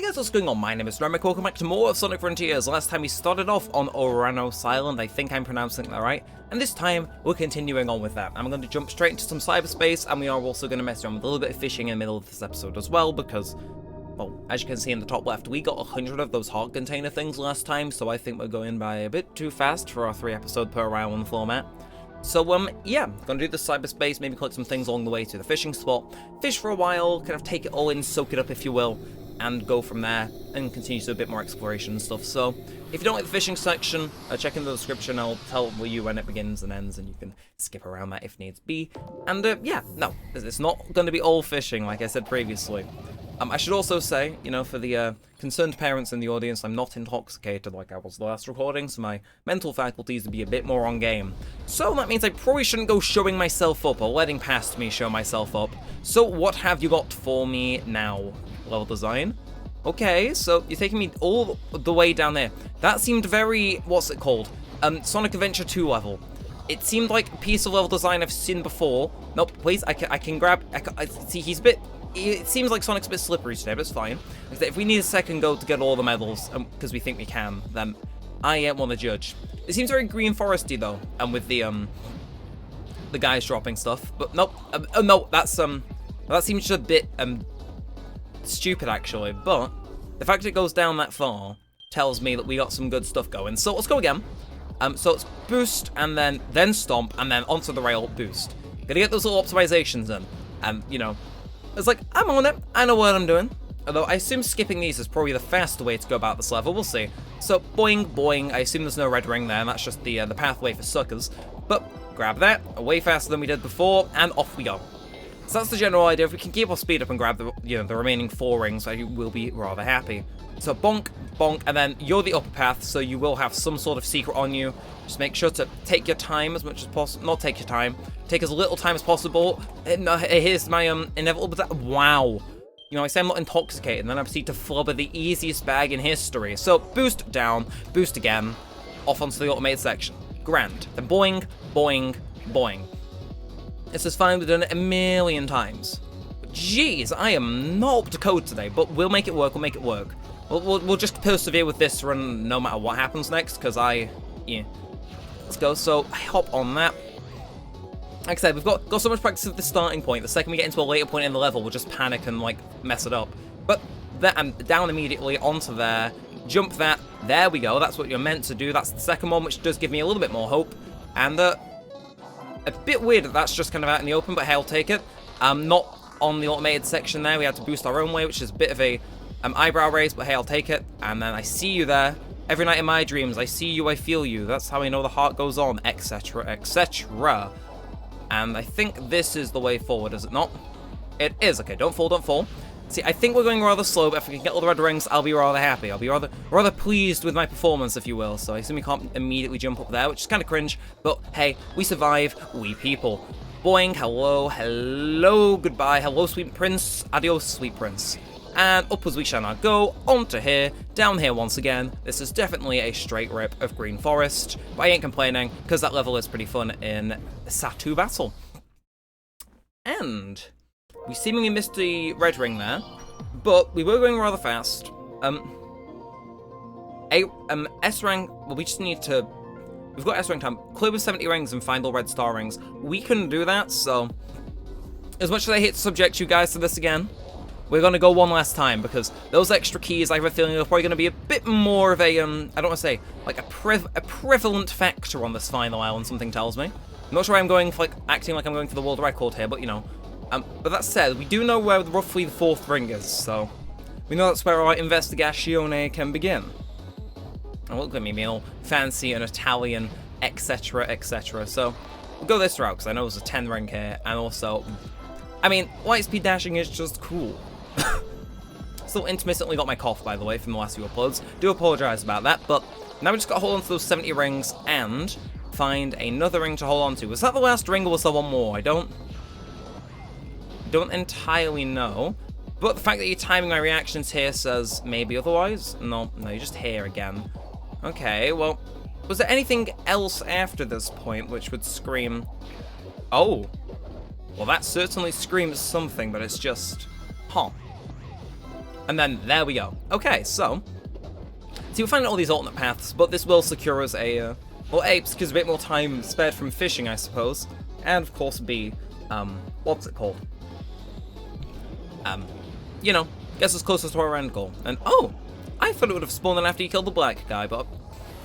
guys, what's going on? My name is Neremik. Welcome back to more of Sonic Frontiers. Last time we started off on Oranos Island, I think I'm pronouncing that right, and this time we're continuing on with that. I'm going to jump straight into some cyberspace, and we are also going to mess around with a little bit of fishing in the middle of this episode as well, because, well, as you can see in the top left, we got 100 of those heart container things last time, so I think we're going by a bit too fast for our 3 episode per island format. So, yeah, gonna do the cyberspace, maybe collect some things along the way to the fishing spot, fish for a while, kind of take it all in, soak it up if you will, and go from there, and continue to do a bit more exploration and stuff. So, if you don't like the fishing section, check in the description, I'll tell you when it begins and ends, and you can skip around that if needs be. And, yeah, no, it's not gonna be all fishing, like I said previously. I should also say, you know, for the concerned parents in the audience, I'm not intoxicated like I was the last recording, so my mental faculties would be a bit more on game. So that means I probably shouldn't go showing myself up, or letting past me show myself up. So what have you got for me now? Level design? Okay, so you're taking me all the way down there. That seemed very, what's it called? Sonic Adventure 2 level. It seemed like a piece of level design I've seen before. Nope, please, I can grab, see, he's a bit... It seems like Sonic's a bit slippery today, but it's fine. If we need a second go to get all the medals, because we think we can, then I want to judge. It seems very green foresty though, and with the guys dropping stuff. But nope, no, that seems just a bit stupid actually. But the fact it goes down that far tells me that we got some good stuff going. So let's go again. So it's boost and then stomp and then onto the rail boost. Gotta get those little optimizations in, and you know. It's like, I'm on it, I know what I'm doing. Although, I assume skipping these is probably the faster way to go about this level, we'll see. So, boing, boing, I assume there's no red ring there, and that's just the pathway for suckers. But, grab that, way faster than we did before, and off we go. So that's the general idea. If we can keep our speed up and grab the remaining 4 rings, I will be rather happy. So, bonk, bonk, and then you're the upper path, so you will have some sort of secret on you. Just make sure to take your time as much as possible. Not take your time. Take as little time as possible. Here's my inevitable... Wow. You know, I say I'm not intoxicated, and then I proceed to flubber the easiest bag in history. So, boost down, boost again, off onto the automated section. Grand. Then boing, boing, boing. This is fine, we've done it a million times. But jeez, I am not up to code today, but we'll make it work, we'll make it work. We'll just persevere with this run no matter what happens next, because yeah. Let's go, so I hop on that. Like I said, we've got so much practice at the starting point. The second we get into a later point in the level, we'll just panic and, like, mess it up. But that, I'm down immediately, onto there, jump that, there we go, that's what you're meant to do. That's the second one, which does give me a little bit more hope. And, a bit weird that that's just kind of out in the open, but hey, I'll take it. Not on the automated section there, we had to boost our own way, which is a bit of a eyebrow raise, but hey, I'll take it. And then I see you there. Every night in my dreams, I see you, I feel you. That's how I know the heart goes on, etc., etc. And I think this is the way forward, is it not? It is. Okay, don't fall, don't fall. See, I think we're going rather slow, but if we can get all the red rings, I'll be rather happy. I'll be rather pleased with my performance, if you will. So I assume we can't immediately jump up there, which is kind of cringe. But hey, we survive, we people. Boing, hello, hello, goodbye, hello, sweet prince, adios, sweet prince. And upwards we shall now go, onto here, down here once again. This is definitely a straight rip of green forest, but I ain't complaining, because that level is pretty fun in Satu Battle. And we seemingly missed the red ring there, but we were going rather fast. S rank, well, we just need to, we've got S rank time, clear with 70 rings and find all red star rings. We couldn't do that, so as much as I hate to subject you guys to this again, we're going to go one last time, because those extra keys, I have a feeling, are probably going to be a bit more of a, I don't want to say, like a prevalent factor on this final island, something tells me. I'm not sure I'm going for, like, acting like I'm going for the world record here, but, you know. But that said, we do know where roughly the 4th ring is, so we know that's where our investigatione can begin. And look at me being all fancy and Italian, etc., etc. So, we'll go this route, because I know there's a 10 ring here, and also, I mean, light speed dashing is just cool. Still intermittently got my cough, by the way, from the last few uploads. Do apologise about that, but now we just got to hold on to those 70 rings and find another ring to hold on to. Was that the last ring or was there one more? I don't entirely know. But the fact that you're timing my reactions here says maybe otherwise. No, you're just here again. Okay, well, was there anything else after this point which would scream... Oh. Well, that certainly screams something, but it's just... Huh. And then there we go. Okay, so we're finding all these alternate paths, but this will secure us a, well, A, because a bit more time spared from fishing, I suppose, and of course B, what's it called? You know, gets us closer to our end goal. And oh, I thought it would have spawned in after you killed the black guy, but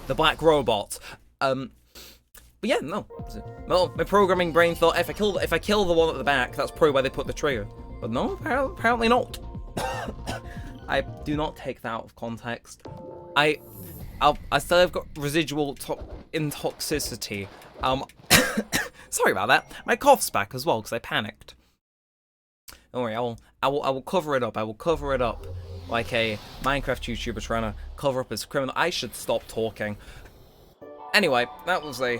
the black robot. But yeah, no. Well, my programming brain thought if I kill the one at the back, that's probably where they put the trigger. But no, apparently not. I do not take that out of context. I still have got residual intoxicity. Sorry about that. My cough's back as well because I panicked. Don't worry, I will cover it up. I will cover it up like a Minecraft YouTuber trying to cover up his criminal. I should stop talking. Anyway, that was a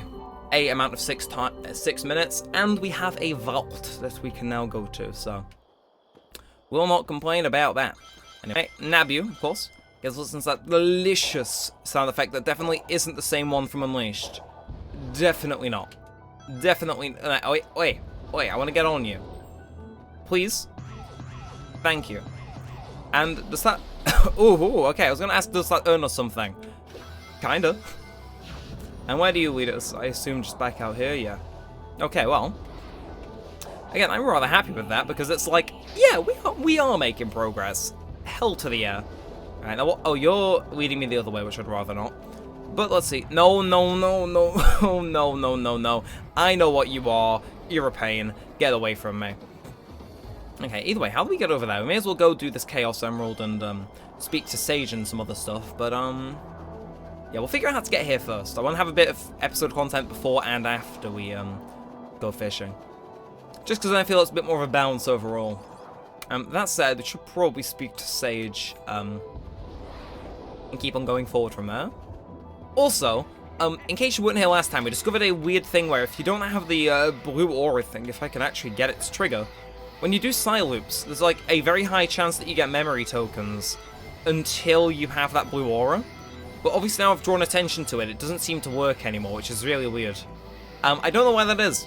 amount of 6 minutes, and we have a vault that we can now go to. So we'll not complain about that. Anyway, Nabu, of course, gets listens to that delicious sound effect that definitely isn't the same one from Unleashed. Definitely not. Definitely. Wait, I want to get on you. Please. Thank you. And does that... Ooh, okay, I was going to ask, does that earn us something? Kinda. And where do you lead us? I assume just back out here, yeah. Okay, well. Again, I'm rather happy with that, because it's like, yeah, we are making progress. Hell to the yeah. Alright, now what? Oh, you're leading me the other way, which I'd rather not. But let's see. No. Oh, no. I know what you are. You're a pain. Get away from me. Okay, either way, how do we get over there? We may as well go do this Chaos Emerald and speak to Sage and some other stuff, but yeah, we'll figure out how to get here first. I want to have a bit of episode content before and after we go fishing. Just because I feel it's a bit more of a balance overall. That said, we should probably speak to Sage and keep on going forward from there. Also, in case you weren't here last time, we discovered a weird thing where if you don't have the blue aura thing, if I can actually get it to trigger, when you do side loops, there's like a very high chance that you get memory tokens until you have that blue aura. But obviously now I've drawn attention to it, it doesn't seem to work anymore, which is really weird. I don't know why that is.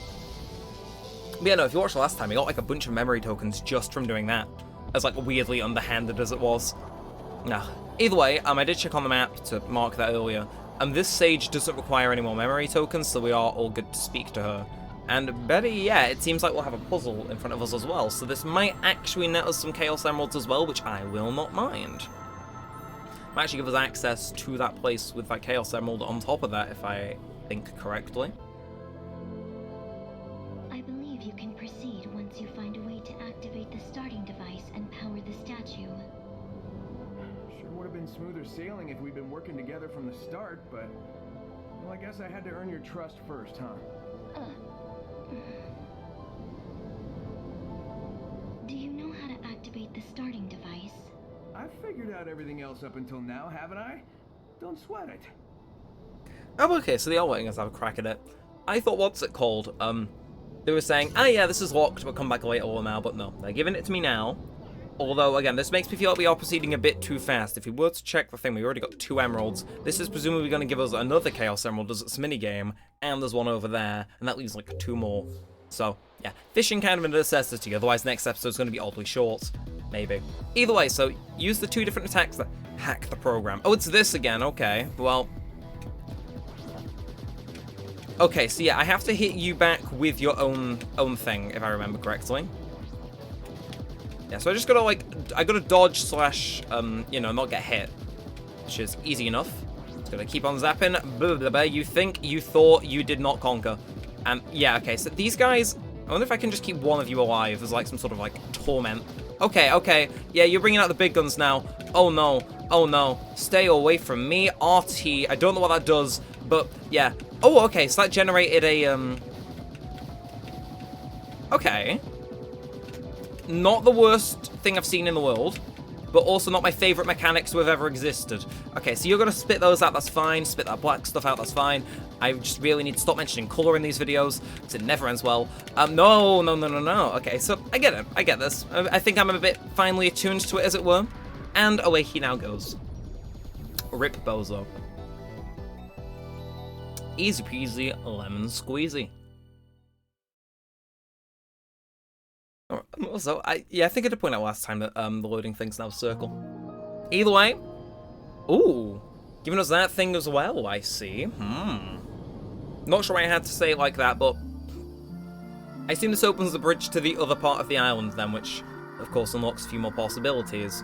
But yeah, no, if you watched the last time, you got like a bunch of memory tokens just from doing that. As like weirdly underhanded as it was. Nah. Either way, I did check on the map to mark that earlier. This Sage doesn't require any more memory tokens, so we are all good to speak to her. And better yet, it seems like we'll have a puzzle in front of us as well, so this might actually net us some Chaos Emeralds as well, which I will not mind. Might actually give us access to that place with that Chaos Emerald on top of that, if I think correctly. I believe you can proceed once you find a way to activate the starting device and power the statue. Sure would have been smoother sailing if we'd been working together from the start, but... well, I guess I had to earn your trust first, huh? Do you know how to activate the starting device? I've figured out everything else up until now, haven't I? Don't sweat it. Oh, okay, so they are letting us have a crack at it. I thought, what's it called? They were saying, ah, yeah, this is locked, but come back later or now, but no. They're giving it to me now. Although, again, this makes me feel like we are proceeding a bit too fast. If we were to check the thing, we already got 2 emeralds. This is presumably going to give us another Chaos Emerald as its minigame, and there's one over there, and that leaves like 2 more. So, yeah, fishing kind of a necessity, otherwise next episode's going to be oddly short. Maybe. Either way, so use the 2 different attacks that hack the program. Oh, it's this again, okay. Well... okay, so yeah, I have to hit you back with your own thing, if I remember correctly. Yeah, so I just gotta, like, I gotta dodge slash, you know, not get hit. Which is easy enough. Just gotta keep on zapping. Blah, blah, blah. You think, you thought, you did not conquer. Yeah, okay, so these guys, I wonder if I can just keep one of you alive as, like, some sort of, like, torment. Okay, yeah, you're bringing out the big guns now. Oh, no, stay away from me. RT, I don't know what that does, but, yeah. Oh, okay, so that generated a, okay. Not the worst thing I've seen in the world, but also not my favorite mechanics to have ever existed. Okay, so you're gonna spit those out, that's fine. Spit that black stuff out, that's fine. I just really need to stop mentioning color in these videos, because it never ends well. No. Okay, so I get it. I get this. I think I'm a bit finely attuned to it, as it were. And away he now goes. Rip Bozo. Easy peasy, lemon squeezy. Alright, Also, I think I did point out last time that the loading thing's now circle. Either way, ooh, giving us that thing as well, I see. Not sure why I had to say it like that, but I assume this opens the bridge to the other part of the island then, which, of course, unlocks a few more possibilities.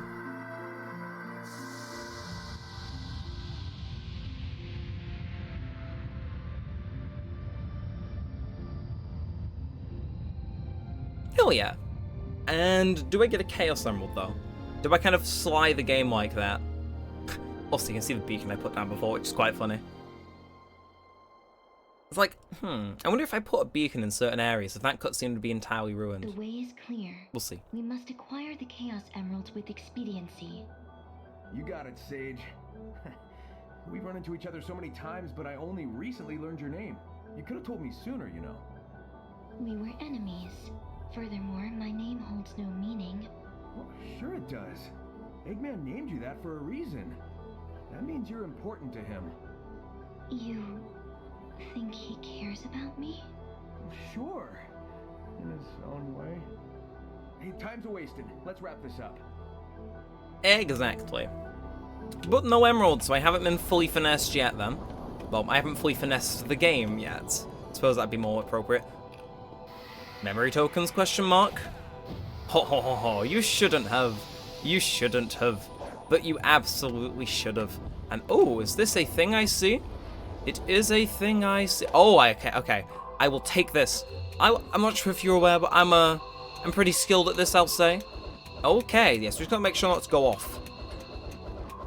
Hell yeah. And do I get a Chaos Emerald, though? Do I kind of sly the game like that? Also, you can see the beacon I put down before, which is quite funny. It's like, I wonder if I put a beacon in certain areas, if that cutscene would be entirely ruined. The way is clear. We'll see. We must acquire the Chaos Emeralds with expediency. You got it, Sage. We've run into each other so many times, but I only recently learned your name. You could have told me sooner, you know. We were enemies. Furthermore, my name holds no meaning. Well, sure it does. Eggman named you that for a reason. That means you're important to him. You think he cares about me? Sure. In his own way. Hey, time's wasted. Let's wrap this up. Exactly. But no emeralds, so I haven't been fully finessed yet then. Well, I haven't fully finessed the game yet. I suppose that'd be more appropriate. Memory tokens, question mark? Ho ho ho ho, you shouldn't have. You shouldn't have. But you absolutely should have. And oh, is this a thing I see? It is a thing I see. Oh, okay. I will take this. I'm not sure if you're aware, but I'm pretty skilled at this, I'll say. Okay, yes, we just gotta make sure not to go off.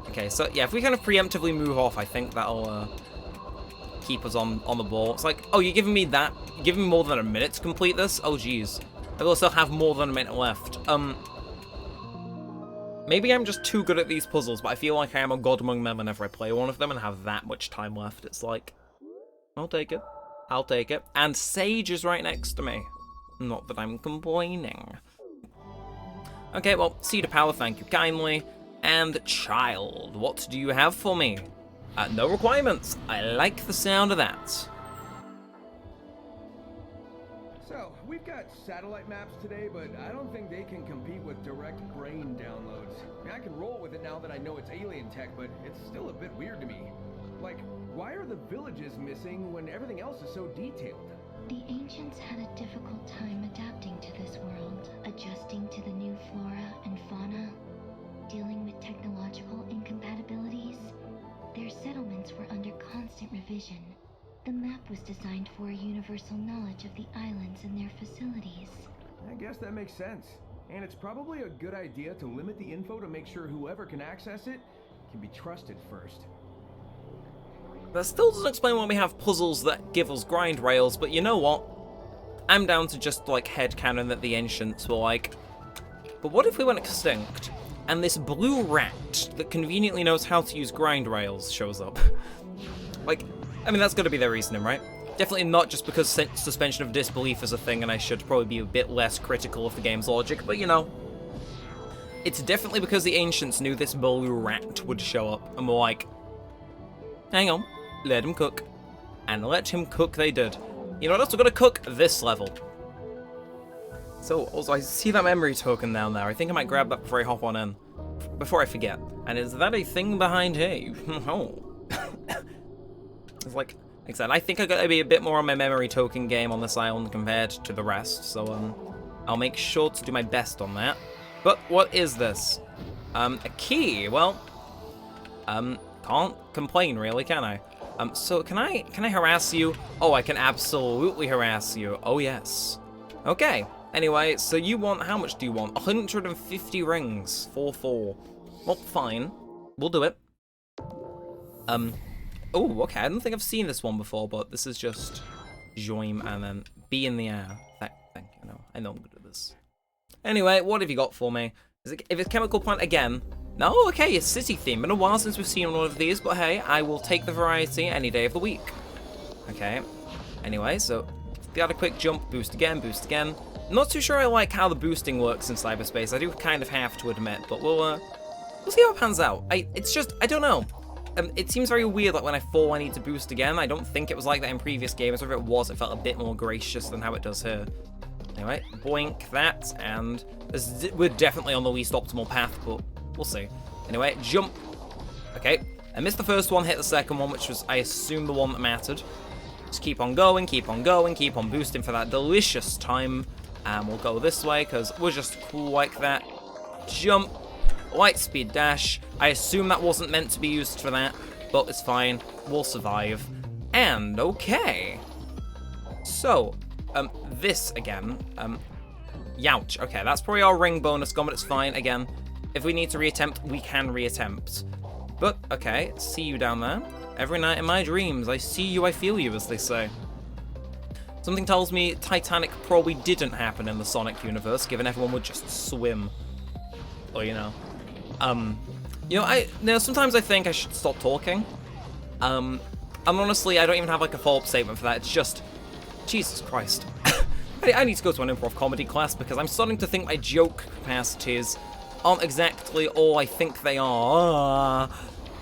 Okay, so yeah, if we kind of preemptively move off, I think that'll keep us on the ball. It's like, oh, you're giving me that? You're giving me more than a minute to complete this? Oh, geez. I will still have more than a minute left. Maybe I'm just too good at these puzzles, but I feel like I am a god among men whenever I play one of them and have that much time left. It's like, I'll take it. I'll take it. And Sage is right next to me. Not that I'm complaining. Okay, well, Seed of Power, thank you kindly. And Child, what do you have for me? No requirements. I like the sound of that. So, we've got satellite maps today, but I don't think they can compete with direct brain downloads. I mean, I can roll with it now that I know it's alien tech, but it's still a bit weird to me. Like, why are the villages missing when everything else is so detailed? The ancients had a difficult time adapting to this world, adjusting to the new flora and fauna, dealing with technological incompatibilities. Their settlements were under constant revision. The map was designed for a universal knowledge of the islands and their facilities. I guess that makes sense. And it's probably a good idea to limit the info to make sure whoever can access it can be trusted first. That still doesn't explain why we have puzzles that give us grind rails, but you know what? I'm down to just, like, headcanon that the ancients were like, but what if we went extinct, and this blue rat that conveniently knows how to use grind rails shows up? Like, I mean, that's gotta be their reasoning, right? Definitely not just because suspension of disbelief is a thing and I should probably be a bit less critical of the game's logic, but you know. It's definitely because the ancients knew this blue rat would show up, and were like, hang on. Let him cook. And let him cook they did. You know what else? We're gonna cook this level. So, also, I see that memory token down there. I think I might grab that before I hop on in. Before I forget. And is that a thing behind here? Oh. It's like I said, I think I gotta be a bit more on my memory token game on this island compared to the rest. So, I'll make sure to do my best on that. But what is this? A key. Well, can't complain really, can I? So can I harass you? Oh, I can absolutely harass you. Oh, yes. Okay. Anyway, so you want, how much do you want? 150 rings. 4. Well, fine. We'll do it. Oh, okay. I don't think I've seen this one before, but this is just join and then be in the air. Thank you. No, I know I'm good at this. Anyway, what have you got for me? If it's chemical plant again. No, okay, it's city theme. Been a while since we've seen one of these, but hey, I will take the variety any day of the week. Okay. Anyway, so got a quick jump, boost again, boost again. Not too sure I like how the boosting works in cyberspace. I do kind of have to admit, but we'll see how it pans out. It's just, I don't know. It seems very weird, like when I fall, I need to boost again. I don't think it was like that in previous games. Or if it was, it felt a bit more gracious than how it does here. Anyway, boink that, and we're definitely on the least optimal path, but we'll see. Anyway, jump. Okay, I missed the first one, hit the second one, which was, I assume, the one that mattered. Just keep on going, keep on going, keep on boosting for that delicious time. And we'll go this way, because we're just cool like that. Jump. Light speed dash. I assume that wasn't meant to be used for that, but it's fine. We'll survive. And, okay. So, this again. Youch. Okay, that's probably our ring bonus gone, but it's fine. Again, if we need to reattempt, we can reattempt. But, okay, see you down there. Every night in my dreams, I see you, I feel you, as they say. Something tells me Titanic probably didn't happen in the Sonic universe, given everyone would just swim. Or, you know. Sometimes I think I should stop talking. And honestly, I don't even have, like, a follow-up statement for that. It's just, Jesus Christ. I need to go to an improv comedy class, because I'm starting to think my joke capacities aren't exactly all I think they are.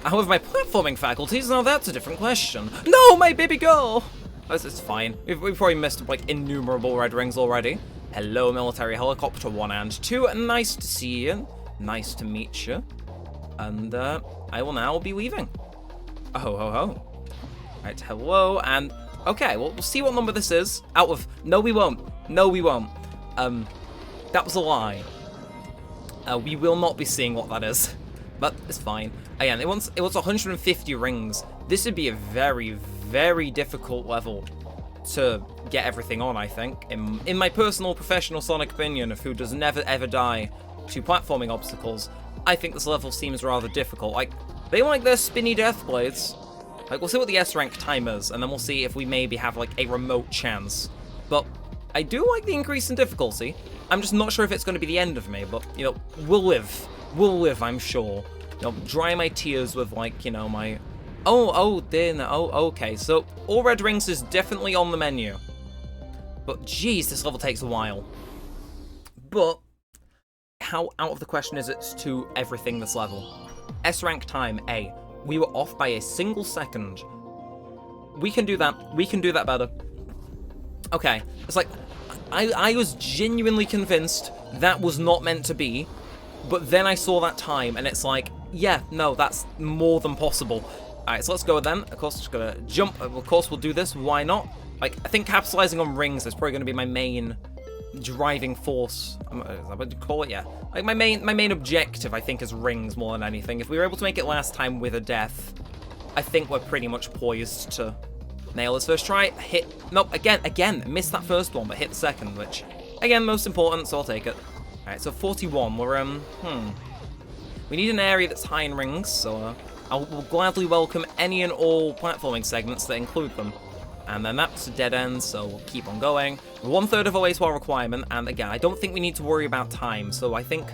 However, my platforming faculties, now that's a different question. No, my baby girl! It's fine. We've probably missed, like, innumerable red rings already. Hello, military helicopter 1 and 2. Nice to see you. Nice to meet you. And, I will now be leaving. Oh, ho, ho. Right, hello, and... Okay, well, we'll see what number this is. Out of... No, we won't. No, we won't. That was a lie. We will not be seeing what that is. But it's fine. Again, it wants 150 rings. This would be a very, very difficult level to get everything on, I think. In my personal professional Sonic opinion of who does never ever die to platforming obstacles, I think this level seems rather difficult. Like, they like their spinny death blades. Like, we'll see what the S-rank time is, and then we'll see if we maybe have, like, a remote chance. But I do like the increase in difficulty. I'm just not sure if it's going to be the end of me, but, you know, we'll live. We'll live, I'm sure. You know, dry my tears with, like, you know, my... okay, so all red rings is definitely on the menu. But, geez, this level takes a while. But, how out of the question is it to everything this level? S-rank time, A. We were off by a single second. We can do that. We can do that better. Okay, it's like, I was genuinely convinced that was not meant to be, but then I saw that time, and it's like, yeah, no, that's more than possible. Alright, so let's go then. Of course, just gonna jump. Of course, we'll do this. Why not? Like, I think capitalizing on rings is probably gonna be my main driving force. Is that what you call it? Yeah. Like, my main objective, I think, is rings more than anything. If we were able to make it last time with a death, I think we're pretty much poised to nail this first try. Hit. Nope, again, missed that first one, but hit the second, which, again, most important, so I'll take it. Alright, so 41. We're, we need an area that's high in rings, so we'll gladly welcome any and all platforming segments that include them. And then that's a dead end, so we'll keep on going. 1/3 of a way to our requirement, and again, I don't think we need to worry about time, so I think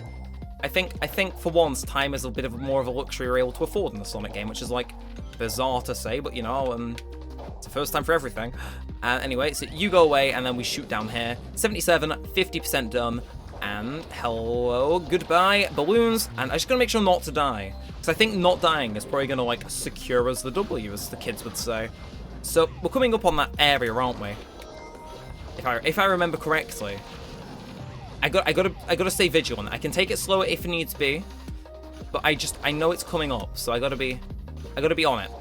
for once, time is a bit of more of a luxury we're able to afford in the Sonic game, which is, like, bizarre to say, but, you know, it's the first time for everything. Anyway, so you go away, and then we shoot down here. 77, 50% done. And hello, goodbye, balloons, and I'm just gonna make sure not to die, because I think not dying is probably gonna, like, secure us the W, as the kids would say. So we're coming up on that area, aren't we? If I remember correctly, I gotta stay vigilant. I can take it slower if it needs to be, but I know it's coming up, so I gotta be on it.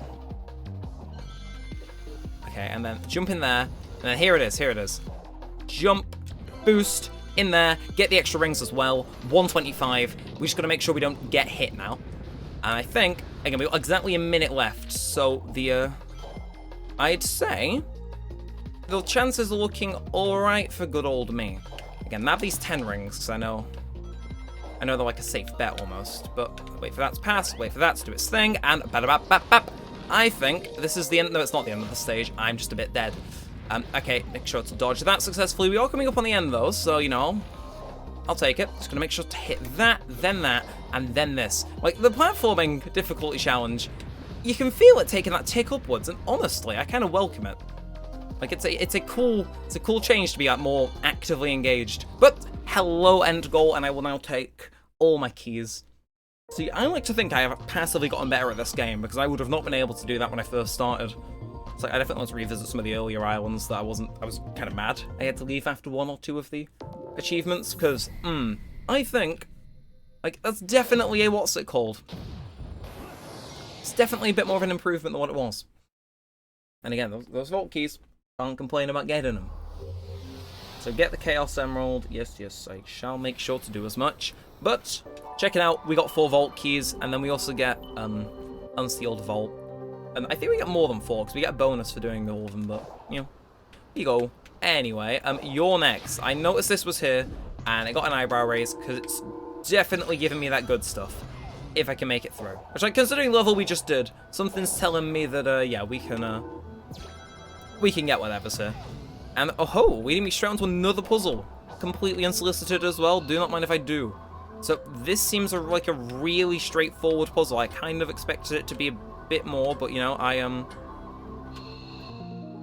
Okay, and then jump in there, and then here it is. Jump, boost. In there, get the extra rings as well. 125. We just gotta make sure we don't get hit now. And I think, again, we've got exactly a minute left. So I'd say the chances are looking alright for good old me. Again, nab these 10 rings, because I know they're like a safe bet almost. But wait for that to pass, wait for that to do its thing, and bap. I think this is the end. No, it's not the end of the stage. I'm just a bit dead. Okay, make sure to dodge that successfully. We are coming up on the end, though, so, you know, I'll take it. Just gonna make sure to hit that, and then this. Like, the platforming difficulty challenge, you can feel it taking that tick upwards, and honestly, I kind of welcome it. Like, it's a cool change to be, like, more actively engaged. But, hello, end goal, and I will now take all my keys. See, I like to think I have passively gotten better at this game, because I would have not been able to do that when I first started. It's like, I definitely want to revisit some of the earlier islands that I was kind of mad I had to leave after 1 or 2 of the achievements, because, I think, like, that's definitely a, what's it called? It's definitely a bit more of an improvement than what it was. And again, those vault keys, can't complain about getting them. So get the Chaos Emerald. Yes, yes, I shall make sure to do as much. But, check it out, we got 4 vault keys, and then we also get, Unsealed Vault. And I think we get more than 4, because we get a bonus for doing all of them, but, you know, here you go. Anyway, you're next. I noticed this was here, and I got an eyebrow raise, because it's definitely giving me that good stuff, if I can make it through. Which, like, considering the level we just did, something's telling me that, yeah, we can get whatever's here. And, oh-ho, leading me straight onto another puzzle. Completely unsolicited as well, do not mind if I do. So, this seems like a really straightforward puzzle. I kind of expected it to be a bit more, but, you know, I am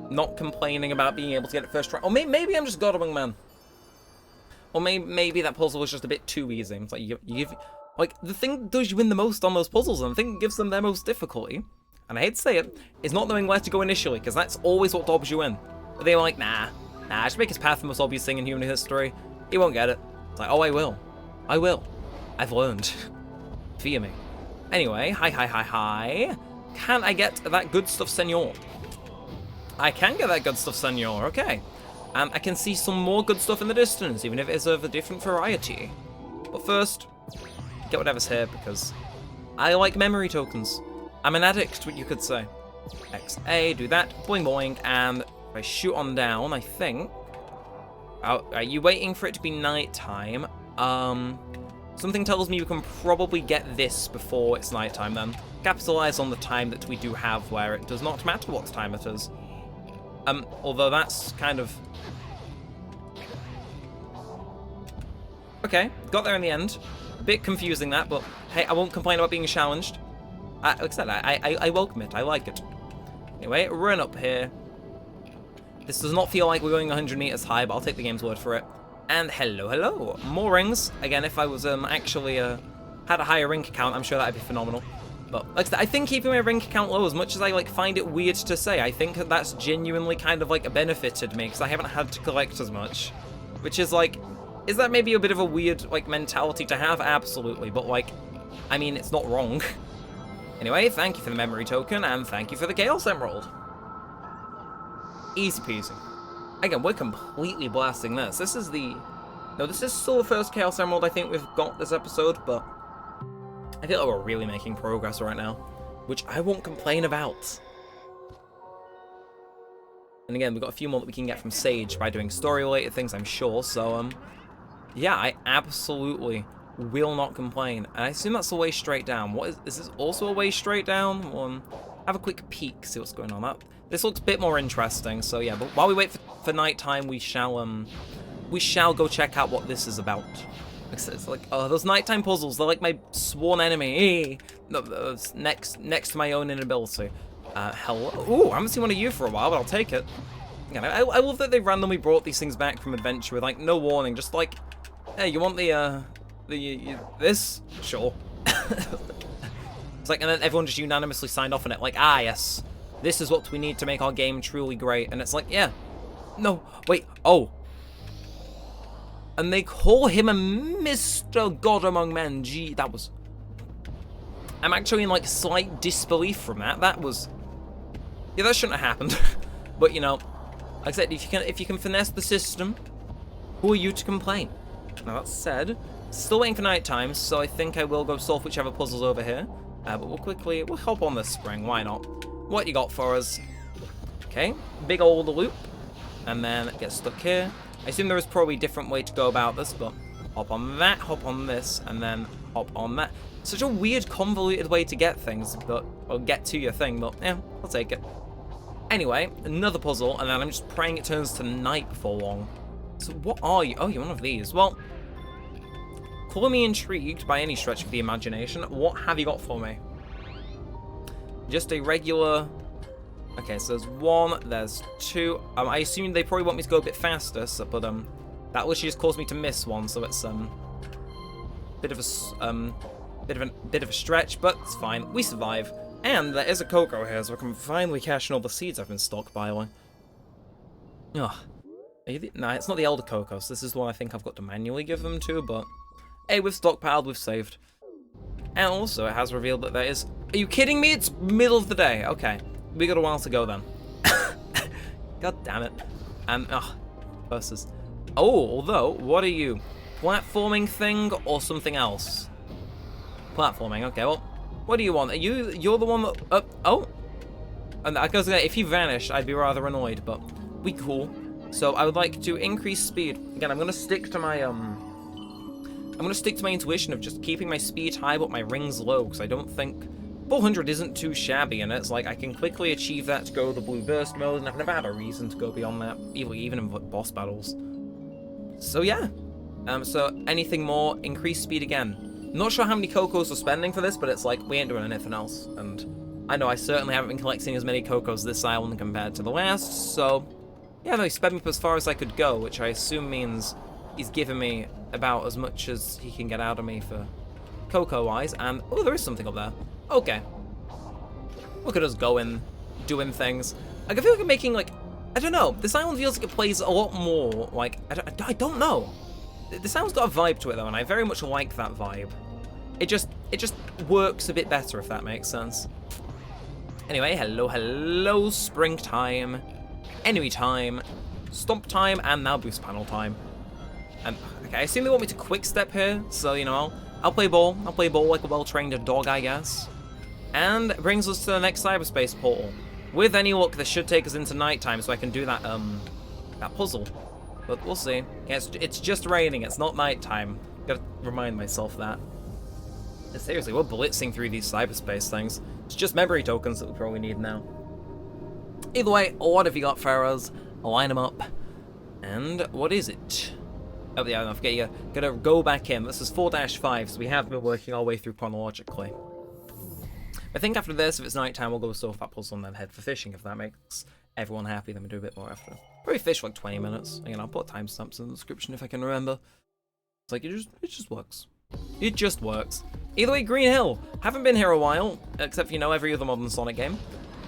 not complaining about being able to get it first try. Or maybe I'm just God among men. Or maybe that puzzle was just a bit too easy. It's like, you give... Like, the thing that does you win the most on those puzzles, and the thing that gives them their most difficulty, and I hate to say it, is not knowing where to go initially, because that's always what dobs you in. But they were like, nah, just make his path the most obvious thing in human history. He won't get it. It's like, oh, I will. I will. I've learned. Fear me. Anyway, hi. Can I get that good stuff, senor? I can get that good stuff, senor. Okay. I can see some more good stuff in the distance, even if it is of a different variety. But first, get whatever's here, because I like memory tokens. I'm an addict, what you could say. XA, do that, boing boing, and if I shoot on down, I think... Oh, are you waiting for it to be nighttime? Something tells me you can probably get this before it's nighttime then. Capitalize on the time that we do have where it does not matter what time it is. Although that's kind of... Okay, got there in the end. A bit confusing that, but hey, I won't complain about being challenged. Like I said, I welcome it, I like it. Anyway, run up here. This does not feel like we're going 100 meters high, but I'll take the game's word for it. And hello. More rings. Again, if I was actually had a higher ring count, I'm sure that'd be phenomenal. But like I said, I think keeping my ring count low, as much as I like find it weird to say, I think that's genuinely kind of like benefited me, because I haven't had to collect as much. Which is like, is that maybe a bit of a weird like mentality to have? Absolutely, but like, I mean, it's not wrong. Anyway, thank you for the memory token, and thank you for the Chaos Emerald. Easy peasy. Again, we're completely blasting this. This is the... No, this is still the first Chaos Emerald I think we've got this episode, but I feel like we're really making progress right now, which I won't complain about. And again, we've got a few more that we can get from Sage by doing story-related things, I'm sure, so, yeah, I absolutely will not complain. And I assume that's a way straight down. What is this also a way straight down? Have a quick peek, see what's going on. This looks a bit more interesting, so yeah, but while we wait for nighttime, we shall go check out what this is about. It's like, oh, those nighttime puzzles, they're like my sworn enemy. No, next to my own inability. Hello? Ooh, I haven't seen one of you for a while, but I'll take it. Again, I love that they randomly brought these things back from Adventure with, like, no warning, just like, hey, you want this? Sure. It's like, and then everyone just unanimously signed off on it, like, ah, yes, this is what we need to make our game truly great. And it's like, yeah, no, wait, oh. And they call him a Mr. God Among Men. Gee, that was... I'm actually in, like, slight disbelief from that. That was... Yeah, that shouldn't have happened. But, you know, like I said, if you can finesse the system, who are you to complain? Now, that said, still waiting for nighttime, so I think I will go solve whichever puzzle's over here. But we'll hop on this spring, why not? What you got for us? Okay, big old loop. And then get stuck here. I assume there is probably a different way to go about this, but hop on that, hop on this, and then hop on that. Such a weird, convoluted way to get things, but, or get to your thing, but yeah, I'll take it. Anyway, another puzzle, and then I'm just praying it turns to night before long. So what are you? Oh, you're one of these. Well, call me intrigued by any stretch of the imagination. What have you got for me? Just a regular... Okay, so there's one, there's two. I assume they probably want me to go a bit faster, so, but that literally just caused me to miss one, so it's bit of a stretch, but it's fine. We survive. And there is a cocoa here, so I can finally cash in all the seeds I've been stockpiling. Ugh. Nah, it's not the elder cocos. This is the one I think I've got to manually give them to, but hey, we've stockpiled, we've saved. And also, it has revealed that there is... Are you kidding me? It's middle of the day. Okay, we got a while to go then. God damn it. And, versus... Oh, although, what are you? Platforming thing or something else? Platforming, okay, well, what do you want? You're the one that... oh! And I was gonna, if you vanished, I'd be rather annoyed, but we cool. So I would like to increase speed. Again, I'm gonna stick to my intuition of just keeping my speed high but my rings low, because I don't think 400 isn't too shabby, and it's like I can quickly achieve that to go the blue burst mode, and I've never had a reason to go beyond that, even in boss battles. So yeah. So anything more, increase speed again. Not sure how many cocos we're spending for this, but it's like we ain't doing anything else. And I know I certainly haven't been collecting as many cocos this island compared to the last, so yeah, no, he sped me up as far as I could go, which I assume means he's given me about as much as he can get out of me for cocoa-wise, and... Oh, there is something up there. Okay. Look at us going, doing things. Like, I feel like I'm making, like... I don't know. This island feels like it plays a lot more, like... I don't know. This island's got a vibe to it, though, and I very much like that vibe. It just works a bit better, if that makes sense. Anyway, hello, springtime. Enemy time, stomp time, and now boost panel time. And okay, I assume they want me to quick step here, so you know, I'll play ball. I'll play ball like a well-trained dog, I guess. And it brings us to the next cyberspace portal. With any luck, this should take us into nighttime, so I can do that that puzzle. But we'll see. Yeah, it's just raining. It's not nighttime. Gotta remind myself that. And seriously, we're blitzing through these cyberspace things. It's just memory tokens that we probably need now. Either way, what have you got for us? Line them up. And what is it? Oh yeah, I forget, you gotta go back in. This is 4-5, so we have been working our way through chronologically. I think after this, if it's nighttime, we'll go solve that puzzle and then head for fishing, if that makes everyone happy. Then we do a bit more after. Probably fish for like 20 minutes. Again, I'll put timestamps in the description if I can remember. It's like, it just works. It just works. Either way, Green Hill. Haven't been here a while, except for, you know, every other modern Sonic game.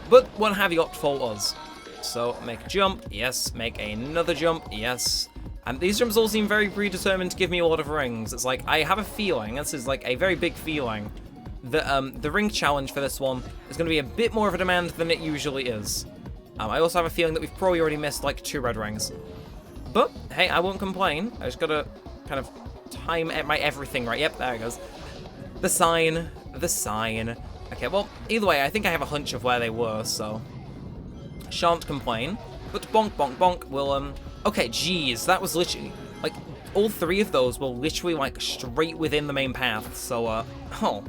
But what have you got to fault us? So, make a jump, yes. Make another jump, yes. And these jumps all seem very predetermined to give me a lot of rings. It's like, I have a feeling, this is like a very big feeling, that the ring challenge for this one is going to be a bit more of a demand than it usually is. I also have a feeling that we've probably already missed like 2 red rings. But, hey, I won't complain. I just gotta kind of time my everything right. Yep, there it goes. The sign. Okay, well, either way, I think I have a hunch of where they were, so shan't complain. But bonk, bonk, bonk will, okay, geez, that was literally, like, all 3 of those were literally, like, straight within the main path, so, oh.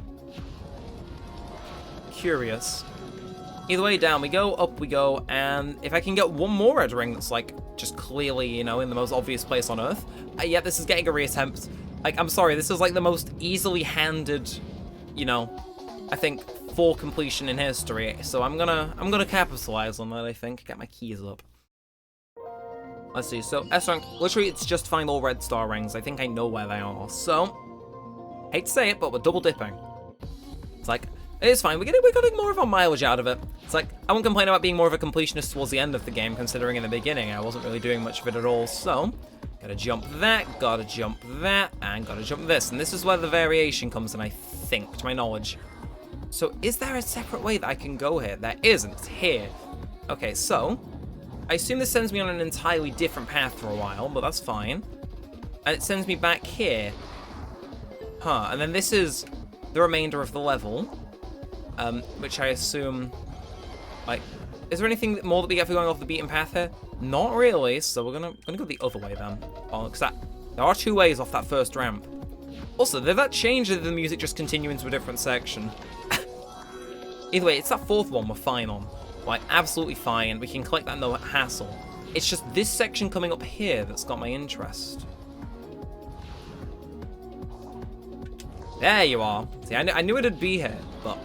Curious. Either way, down we go, up we go, and if I can get one more red ring that's, like, just clearly, you know, in the most obvious place on Earth, yeah, this is getting a reattempt. Like, I'm sorry, this is, like, the most easily handed, you know, I think, for completion in history, so I'm gonna capitalize on that, I think. Get my keys up. Let's see, so S rank, literally it's just find all red star rings. I think I know where they are, so hate to say it, but we're double dipping. It's like, it's fine, we're getting more of our mileage out of it. It's like, I won't complain about being more of a completionist towards the end of the game, considering in the beginning I wasn't really doing much of it at all, so gotta jump that, gotta jump that, and gotta jump this. And this is where the variation comes in, I think, to my knowledge. So, is there a separate way that I can go here? There isn't. It's here. Okay, so I assume this sends me on an entirely different path for a while, but that's fine. And it sends me back here. Huh, and then this is the remainder of the level, which I assume, like, is there anything more that we get for going off the beaten path here? Not really, so we're gonna go the other way then. Oh, because there are 2 ways off that first ramp. Also, did that change or did the music just continue into a different section? Either way, it's that 4th one we're fine on. Like, absolutely fine. We can collect that no hassle. It's just this section coming up here that's got my interest. There you are. See, I knew it'd be here, but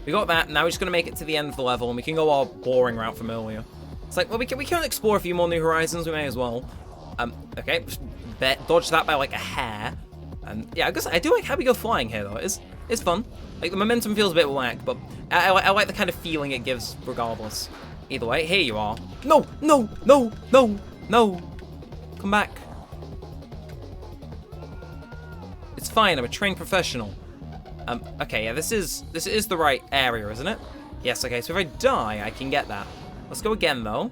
we got that. Now we're just going to make it to the end of the level, and we can go our boring route from earlier. It's like, well, we can explore a few more new horizons. We may as well. Okay, dodge that by like a hair. And yeah, I guess I do like how we go flying here, though. It's fun. Like, the momentum feels a bit whack, but I like the kind of feeling it gives regardless. Either way, here you are. No, no, no, no, no. Come back. It's fine, I'm a trained professional. Okay, yeah, this is the right area, isn't it? Yes, okay, so if I die, I can get that. Let's go again, though.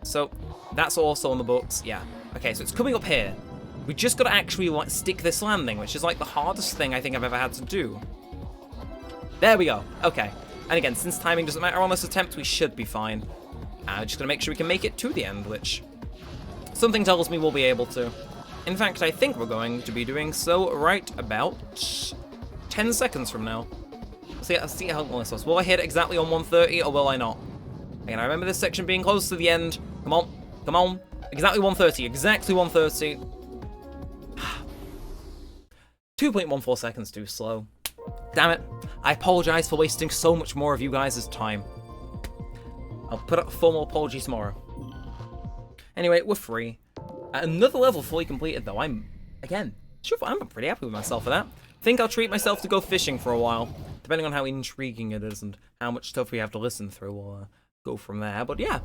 So, that's also on the books, yeah. Okay, so it's coming up here. We just gotta actually, like, stick this landing, which is, like, the hardest thing I think I've ever had to do. There we go, okay. And again, since timing doesn't matter on this attempt, we should be fine. Just gonna make sure we can make it to the end, which something tells me we'll be able to. In fact, I think we're going to be doing so right about 10 seconds from now. Let's see how long this was. Will I hit it exactly on 1:30 or will I not? Again, I remember this section being close to the end. Come on, come on. Exactly 1:30, exactly 1:30. 2.14 seconds too slow. Damn it. I apologize for wasting so much more of you guys' time. I'll put up a formal apology tomorrow. Anyway, we're free. Another level fully completed though. I'm pretty happy with myself for that. Think I'll treat myself to go fishing for a while. Depending on how intriguing it is and how much stuff we have to listen through, we'll go from there. But yeah,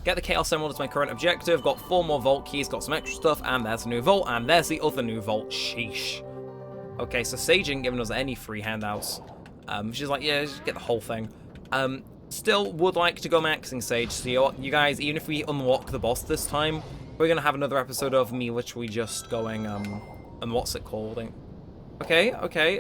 get the Chaos Emerald as my current objective. Got 4 more vault keys, got some extra stuff, and there's a new vault, and there's the other new vault. Sheesh. Okay, so Sage ain't giving us any free handouts. She's like, yeah, just get the whole thing. Still would like to go maxing Sage, so you guys, even if we unlock the boss this time, we're gonna have another episode of me literally just going, and what's it called? Okay,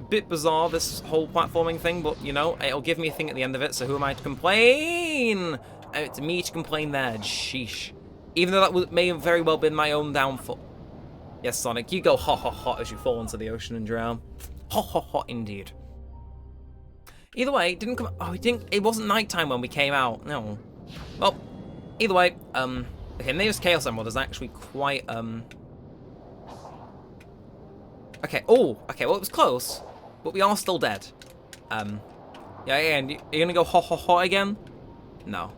bit bizarre, this whole platforming thing, but, you know, it'll give me a thing at the end of it, so who am I to complain? It's me to complain there, sheesh. Even though that may have very well been my own downfall. Yes, Sonic, you go ha ha ha as you fall into the ocean and drown. Ha ha ha, indeed. Either way, it wasn't nighttime when we came out, no. Well, either way, okay, Neo's Chaos Emerald is actually quite, okay, well, it was close, but we are still dead. Yeah, and you're gonna go ha ha ha again? No,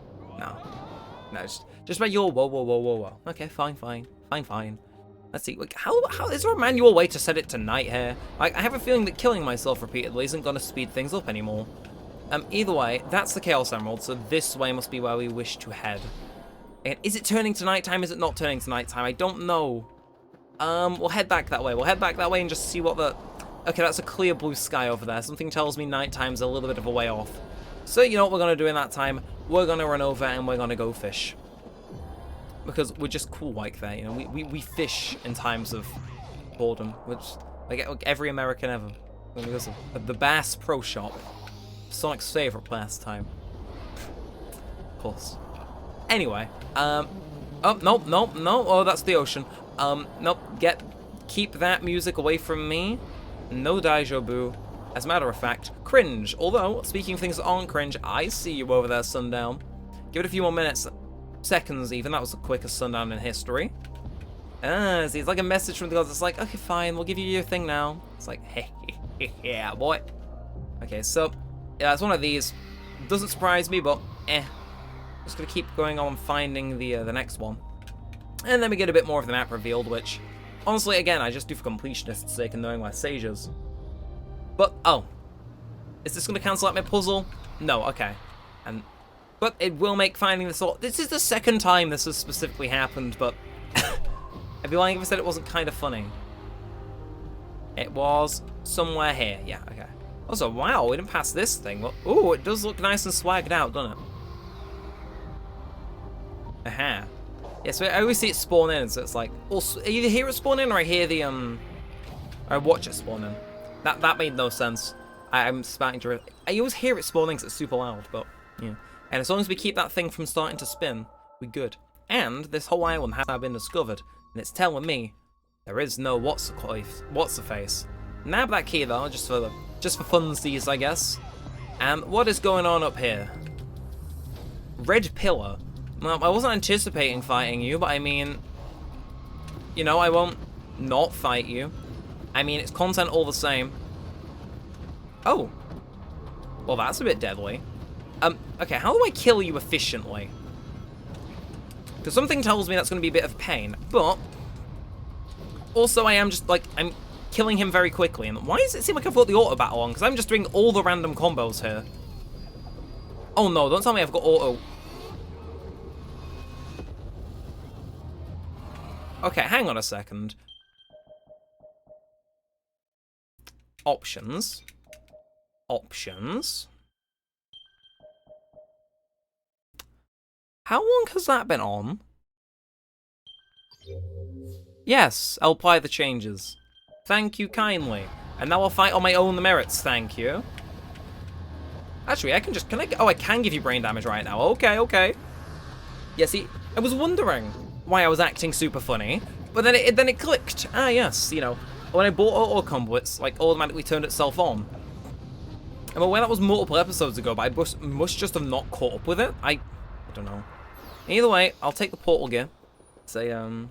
just by your whoa. Okay, fine. Let's see, like, how is there a manual way to set it to night here? Like, I have a feeling that killing myself repeatedly isn't gonna speed things up anymore. Either way, that's the Chaos Emerald, so this way must be where we wish to head. And is it turning to nighttime? Is it not turning to nighttime? I don't know. We'll head back that way. We'll head back that way and just see what the... Okay, that's a clear blue sky over there. Something tells me nighttime's a little bit of a way off. So, you know what we're gonna do in that time? We're gonna run over and we're gonna go fish. Because we're just cool like that, you know. We fish in times of boredom, which like every American ever. Because of the Bass Pro Shop, Sonic's favorite pastime. Of course. Anyway, oh no. Oh, that's the ocean. Nope. Keep that music away from me. No Daijobu. As a matter of fact, cringe. Although, speaking of things that aren't cringe, I see you over there, Sundown. Give it a few more minutes. Seconds even, that was the quickest sundown in history. See, it's like a message from the gods. It's like, okay, fine, we'll give you your thing now. It's like, hey, yeah, boy. Okay, so, yeah, it's one of these. Doesn't surprise me, but, just gonna keep going on finding the next one. And then we get a bit more of the map revealed, which, honestly, again, I just do for completionist's sake and knowing where Sage is. But, oh. Is this gonna cancel out my puzzle? No, okay. But it will make finding this all... This is the second time this has specifically happened, but... I'd be lying if I said it wasn't kind of funny. It was somewhere here. Yeah, okay. Also, wow, we didn't pass this thing. Ooh, it does look nice and swagged out, doesn't it? Aha. Yeah, so I always see it spawn in, so it's like... Also, I either hear it spawn in or I hear the, I watch it spawn in. That made no sense. I'm starting to... I always hear it spawning because it's super loud, but... Yeah. And as long as we keep that thing from starting to spin, we're good. And this whole island has now been discovered, and it's telling me there is no what's the face. Nab that key though, just for funsies, I guess. And what is going on up here? Red pillar. Well, I wasn't anticipating fighting you, but I mean, you know, I won't not fight you. I mean, it's content all the same. Oh, well, that's a bit deadly. Okay, how do I kill you efficiently? Because something tells me that's going to be a bit of pain, but also I am just, like, I'm killing him very quickly. And why does it seem like I've got the auto battle on? Because I'm just doing all the random combos here. Oh no, don't tell me I've got auto. Okay, hang on a second. Options. Options. How long has that been on? Yes, I'll apply the changes. Thank you kindly. And now I'll fight on my own merits, thank you. Actually, I can just, oh, I can give you brain damage right now. Okay, okay. Yeah, see, I was wondering why I was acting super funny, but then it clicked. Ah, yes, you know, when I bought auto combo, it's like automatically turned itself on. I'm aware that was multiple episodes ago, but I must just have not caught up with it. I don't know. Either way, I'll take the portal gear. It's a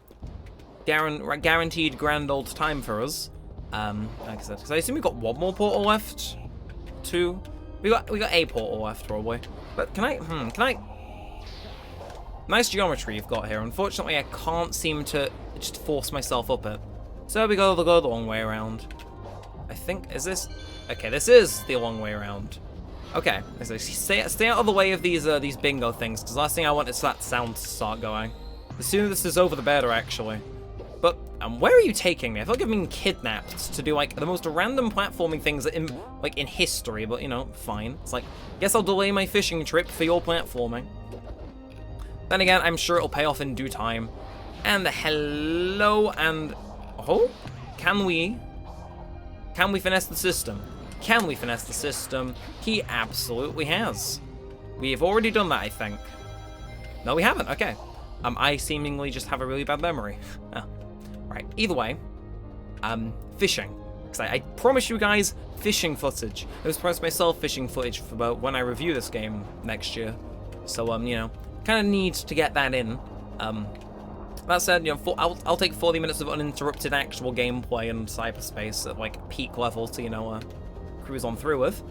guaranteed grand old time for us. Like I said, because I assume we've got one more portal left. Two. We got a portal left probably. But can I? Nice geometry you've got here. Unfortunately, I can't seem to just force myself up it. So we go the long way around. I think this. Okay, this is the long way around. Okay, so stay out of the way of these bingo things, because last thing I want is that sound to start going. The sooner this is over, the better, actually. But where are you taking me? I feel like I've been kidnapped to do like the most random platforming things in history. But you know, fine. It's like, guess I'll delay my fishing trip for your platforming. Then again, I'm sure it'll pay off in due time. And hello and oh, can we finesse the system? Can we finesse the system? He absolutely has. We've already done that, I think. No, we haven't. Okay. I seemingly just have a really bad memory. Oh. Right. Either way, fishing. Because I promise you guys, fishing footage. I was promised myself fishing footage for about when I review this game next year. So, you know, kind of need to get that in. That said, you know, I'll take 40 minutes of uninterrupted actual gameplay in cyberspace at like peak level to, you know, cruise on through with.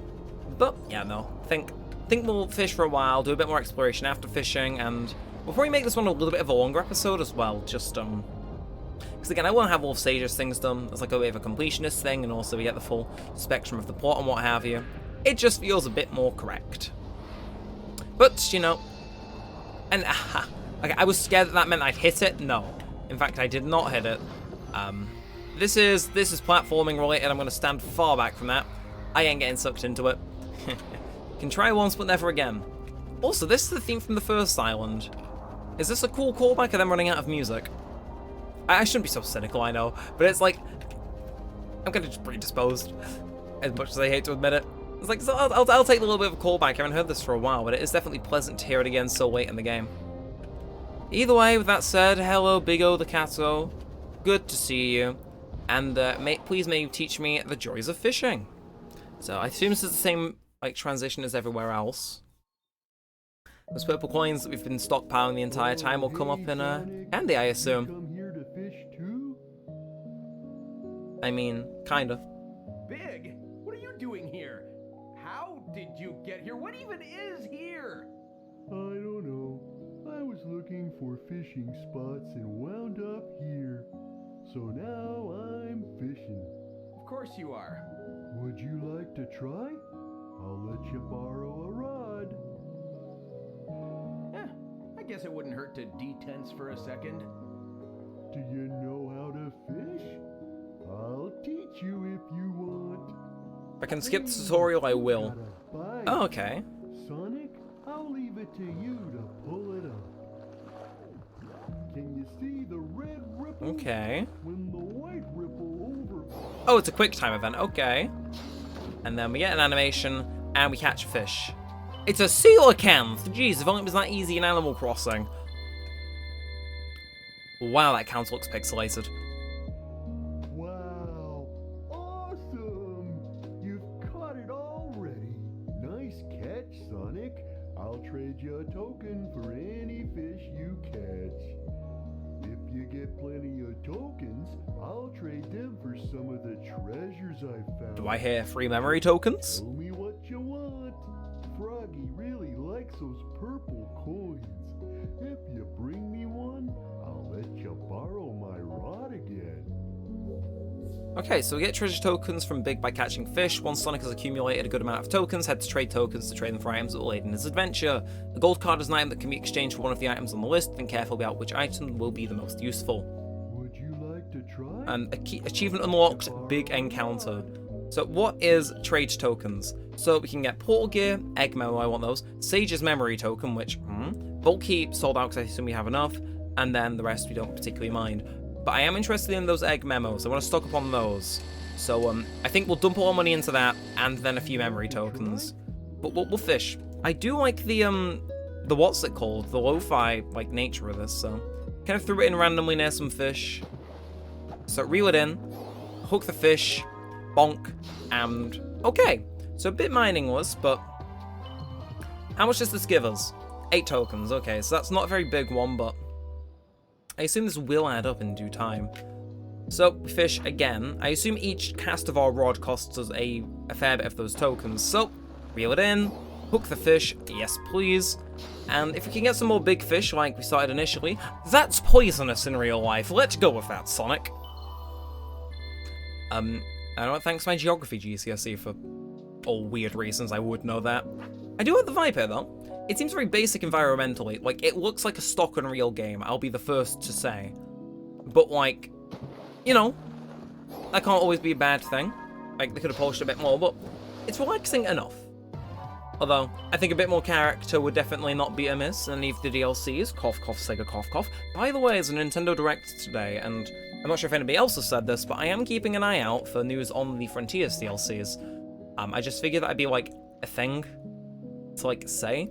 But yeah, no, think we'll fish for a while, do a bit more exploration after fishing, and we'll probably make this one a little bit of a longer episode as well. Just because again, I want to have all of Sage's things done. It's like a bit of a completionist thing, and also we get the full spectrum of the plot and what have you. It just feels a bit more correct. But you know, and okay, I was scared that meant I'd hit it. No, in fact, I did not hit it. This is platforming related. I'm going to stand far back from that. I ain't getting sucked into it. Can try once, but never again. Also, this is the theme from the first island. Is this a cool callback of them running out of music? I shouldn't be so cynical, I know, but it's like I'm kind of just predisposed, as much as I hate to admit it. It's like, so I'll take a little bit of a callback. I haven't heard this for a while, but it is definitely pleasant to hear it again so late in the game. Either way, with that said, hello, Big O the Cato. Good to see you. And please may you teach me the joys of fishing. So I assume this is the same like transition as everywhere else. Those purple coins that we've been stockpiling the entire time will come up in candy, I assume. Come here to fish too? I mean, kind of. Big, what are you doing here? How did you get here? What even is here? I don't know. I was looking for fishing spots and wound up here. So now I'm fishing. Of course you are. Would you like to try? I'll let you borrow a rod. Eh, I guess it wouldn't hurt to detense for a second. Do you know how to fish? I'll teach you if you want. If I can skip the tutorial, I will. Got a bite. Oh, okay. Sonic, I'll leave it to you to pull it up. Can you see the red ripple? Okay. When the white ripple over. Oh, it's a quick time event. Okay. And then we get an animation, and we catch a fish. It's a coelacanth! Jeez, if only it was that easy in Animal Crossing. Wow, that count looks pixelated. Wow! Awesome! You've caught it already. Nice catch, Sonic. I'll trade you a token for any fish you catch. If you get plenty of tokens, I'll trade them for some of the treasures I found. Do I hear free memory tokens? Tell me what you want. Froggy really likes those purple coins. If you bring me one, I'll let you borrow my rod again. Okay, so we get treasure tokens from Big by catching fish. Once Sonic has accumulated a good amount of tokens, head to trade tokens to trade them for items that will aid in his adventure. A gold card is an item that can be exchanged for one of the items on the list. Think carefully about which item will be the most useful. Would you like to try? And achievement unlocked, big encounter. So what is trade tokens? So we can get portal gear, Egg Memo, I want those. Sage's memory token, which, bulky sold out because I assume we have enough. And then the rest we don't particularly mind. But I am interested in those Egg Memos. I want to stock up on those. So I think we'll dump all our money into that, and then a few memory tokens. But we'll fish. I do like the what's it called? The lo-fi like nature of this. So kind of threw it in randomly near some fish. So reel it in, hook the fish, bonk, and okay. So a bit meaningless, but how much does this give us? 8 tokens. Okay, so that's not a very big one, but I assume this will add up in due time. So, we fish again. I assume each cast of our rod costs us a fair bit of those tokens. So, reel it in, hook the fish, yes please. And if we can get some more big fish like we started initially, that's poisonous in real life. Let's go with that, Sonic. I don't know, thanks to my geography GCSE for all weird reasons I would know that. I do like the vibe here though. It seems very basic environmentally. Like, it looks like a stock Unreal game, I'll be the first to say. But, like, you know, that can't always be a bad thing. Like, they could have polished it a bit more, but it's relaxing enough. Although, I think a bit more character would definitely not be amiss in any of the DLCs. Cough, cough, Sega, cough, cough. By the way, there's a Nintendo Direct today, and I'm not sure if anybody else has said this, but I am keeping an eye out for news on the Frontiers DLCs. I just figured that'd be, like, a thing to, like, say.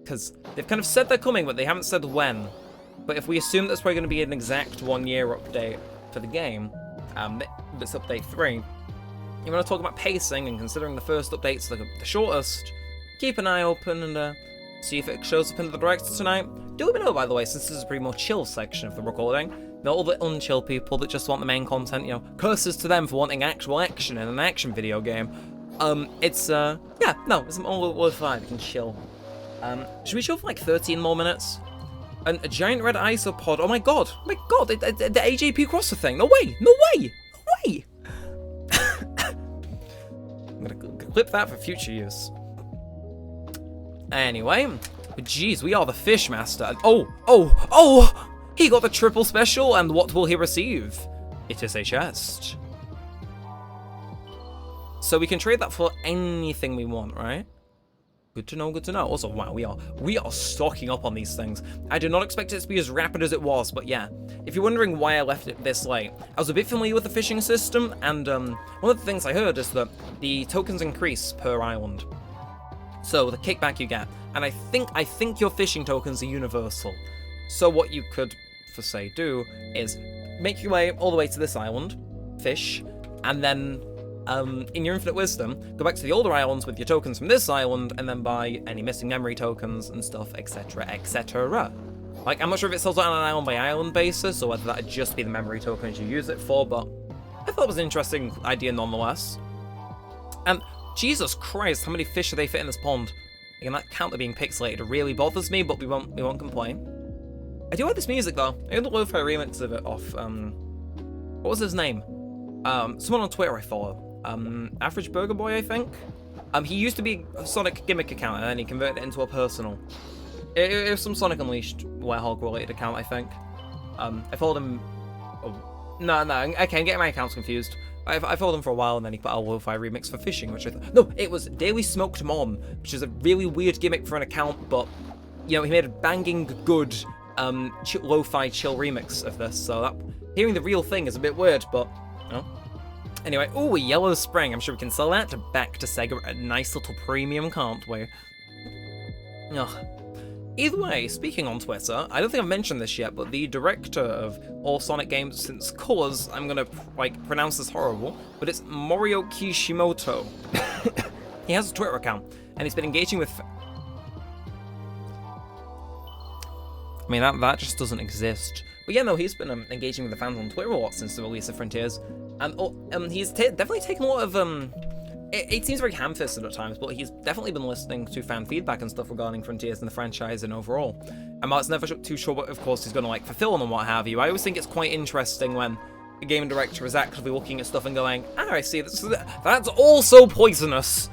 Because they've kind of said they're coming, but they haven't said when. But if we assume that's probably going to be an exact 1-year update for the game, that's update 3, you want to talk about pacing, and considering the first update's the shortest, keep an eye open and see if it shows up in the Direct tonight. Do let me know, by the way, since this is a pretty more chill section of the recording. Not all the unchill people that just want the main content, you know, curses to them for wanting actual action in an action video game. It's all fine, we can chill. Should we chill for like 13 more minutes? And a giant red isopod. Oh my god, the AJP crosser thing. No way. I'm gonna clip that for future use. Anyway, jeez, we are the fish master. And oh! He got the triple special, and what will he receive? It is a chest. So we can trade that for anything we want, right? Good to know, good to know. Also, wow, we are stocking up on these things. I did not expect it to be as rapid as it was, but yeah. If you're wondering why I left it this late, I was a bit familiar with the fishing system, and one of the things I heard is that the tokens increase per island. So the kickback you get, and I think your fishing tokens are universal. So what you could, for say, do is make your way all the way to this island, fish, and then in your infinite wisdom, go back to the older islands with your tokens from this island, and then buy any missing memory tokens and stuff, etc., etc. Like, I'm not sure if it sells on an island-by-island basis, or whether that'd just be the memory tokens you use it for, but I thought it was an interesting idea nonetheless. And Jesus Christ, how many fish do they fit in this pond? Again, that count being pixelated really bothers me, but we won't complain. I do like this music though. I heard the lo-fi remix of it off, what was his name? Someone on Twitter I follow. Average Burger Boy, I think. He used to be a Sonic gimmick account, and then he converted it into a personal. It was some Sonic Unleashed Werehog related account, I think. I followed him. Oh, no, okay, I'm getting my accounts confused. I followed him for a while, and then he put out a lo-fi remix for fishing, which I thought. No, it was Daily Smoked Mom, which is a really weird gimmick for an account, but you know, he made a banging good lo-fi chill remix of this. So that hearing the real thing is a bit weird, but you know. Anyway, ooh, a yellow spring. I'm sure we can sell that back to Sega at a nice little premium, can't we? Ugh. Either way, speaking on Twitter, I don't think I've mentioned this yet, but the director of all Sonic games since Colors, I'm gonna, like, pronounce this horrible, but it's Morio Kishimoto. He has a Twitter account, and he's been engaging with... I mean, that just doesn't exist. But yeah, no, he's been engaging with the fans on Twitter a lot since the release of Frontiers. And he's definitely taken a lot of, it seems very ham-fisted at times, but he's definitely been listening to fan feedback and stuff regarding Frontiers and the franchise and overall. And while it's never too sure what, of course, he's going to, like, fulfill and what have you, I always think it's quite interesting when a game director is actively looking at stuff and going, ah, I see, that's also poisonous.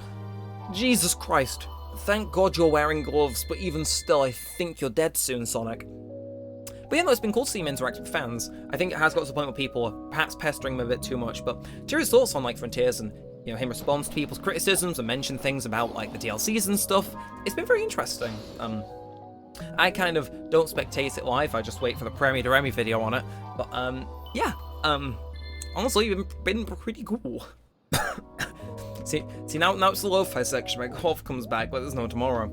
Jesus Christ. Thank God you're wearing gloves, but even still, I think you're dead soon, Sonic. But yeah, no, it's been cool to see him interact with fans. I think it has got to the point where people are perhaps pestering him a bit too much, but to hear his thoughts on, like, Frontiers and, you know, him respond to people's criticisms and mention things about, like, the DLCs and stuff, it's been very interesting. I kind of don't spectate it live, I just wait for the Premier Neremik video on it, but, yeah, honestly, it's been pretty cool. see, now it's the lo-fi section, my cough comes back, but there's no tomorrow.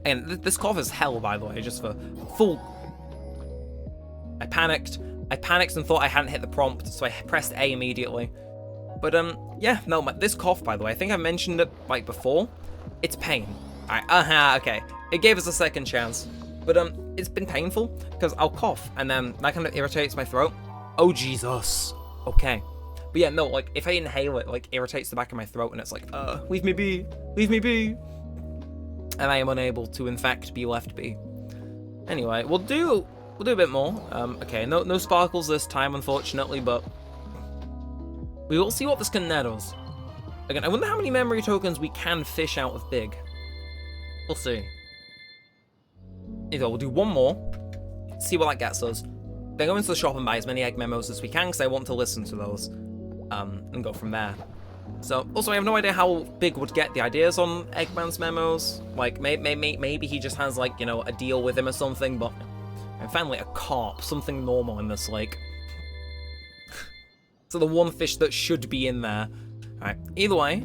And this cough is hell, by the way, just for full... I panicked and thought I hadn't hit the prompt, so I pressed A immediately. But, yeah, no, this cough, by the way, I think I mentioned it, like, before. It's pain. Alright, okay. It gave us a second chance. But, it's been painful, because I'll cough, and then that kind of irritates my throat. Oh, Jesus. Okay. But yeah, no, like, if I inhale it, like, irritates the back of my throat, and it's like, leave me be. Leave me be. And I am unable to, in fact, be left be. Anyway, we'll do a bit more. Okay, no sparkles this time, unfortunately, but we will see what this can net us. Again, I wonder how many memory tokens we can fish out of Big. We'll see. Either we'll do one more, see what that gets us, then go into the shop and buy as many Egg Memos as we can, because I want to listen to those, and go from there. So, also, I have no idea how Big would get the ideas on Eggman's memos. Like, maybe he just has, like, you know, a deal with him or something, but I found, like, a carp, something normal in this lake. So the one fish that should be in there. Alright, either way,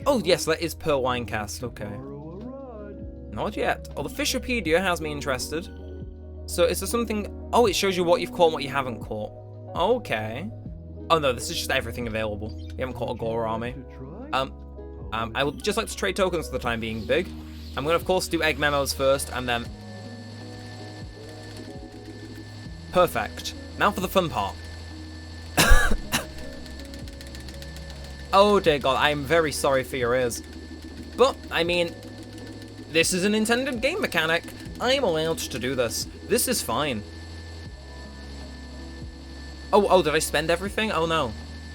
oh yes, that is per line cast, okay. Not yet. Oh, the Fishopedia has me interested. So is there something, oh, it shows you what you've caught and what you haven't caught. Okay. Oh no, this is just everything available. You haven't caught a Gore Army. I would just like to trade tokens for the time being, Big. I'm gonna, of course, do Egg Memos first, and then... Perfect. Now for the fun part. Oh dear God, I am very sorry for your ears. But, I mean, this is an intended game mechanic. I am allowed to do this. This is fine. Oh, did I spend everything? Oh no.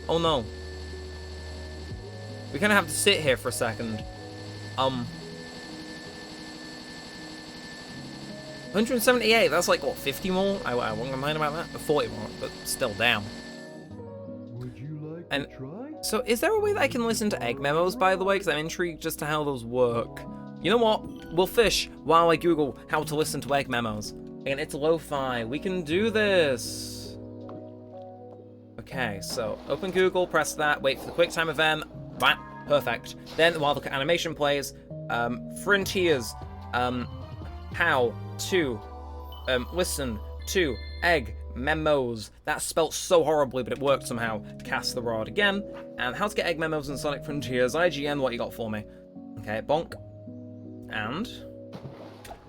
Oh no. We kind of have to sit here for a second. 178, that's like, what, 50 more? I won't complain about that. 40 more, but still, damn. Would you like And to try? so, is there a way that I can listen to Egg Memos, by the way? Because I'm intrigued as to how those work. You know what? We'll fish while I Google how to listen to Egg Memos. And it's lo-fi. We can do this. Okay, so open Google, press that, wait for the QuickTime event. Right, perfect. Then, while the animation plays, Frontiers, how to listen to Egg Memos. That's spelt so horribly, but it worked somehow. Cast the rod again. And how to get Egg Memos in Sonic Frontiers. IGN, what you got for me? Okay, bonk. And...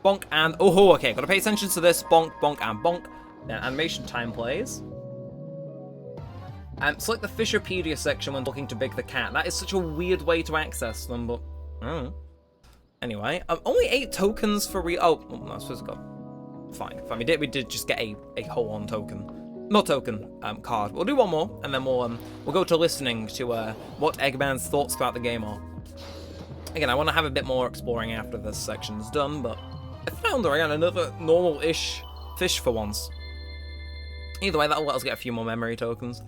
bonk and... oh, okay, gotta pay attention to this. Bonk, bonk, and bonk. Then animation time plays. Select the Fishopedia section when looking to Big the Cat. That is such a weird way to access them, but... I don't know. Anyway, only 8 tokens for oh, that's supposed to go. Fine. We did just get a whole-on token. Not token, card. We'll do one more, and then we'll go to listening to what Eggman's thoughts about the game are. Again, I want to have a bit more exploring after this section's done, but I found again another normal-ish fish for once. Either way, that'll let us get a few more memory tokens.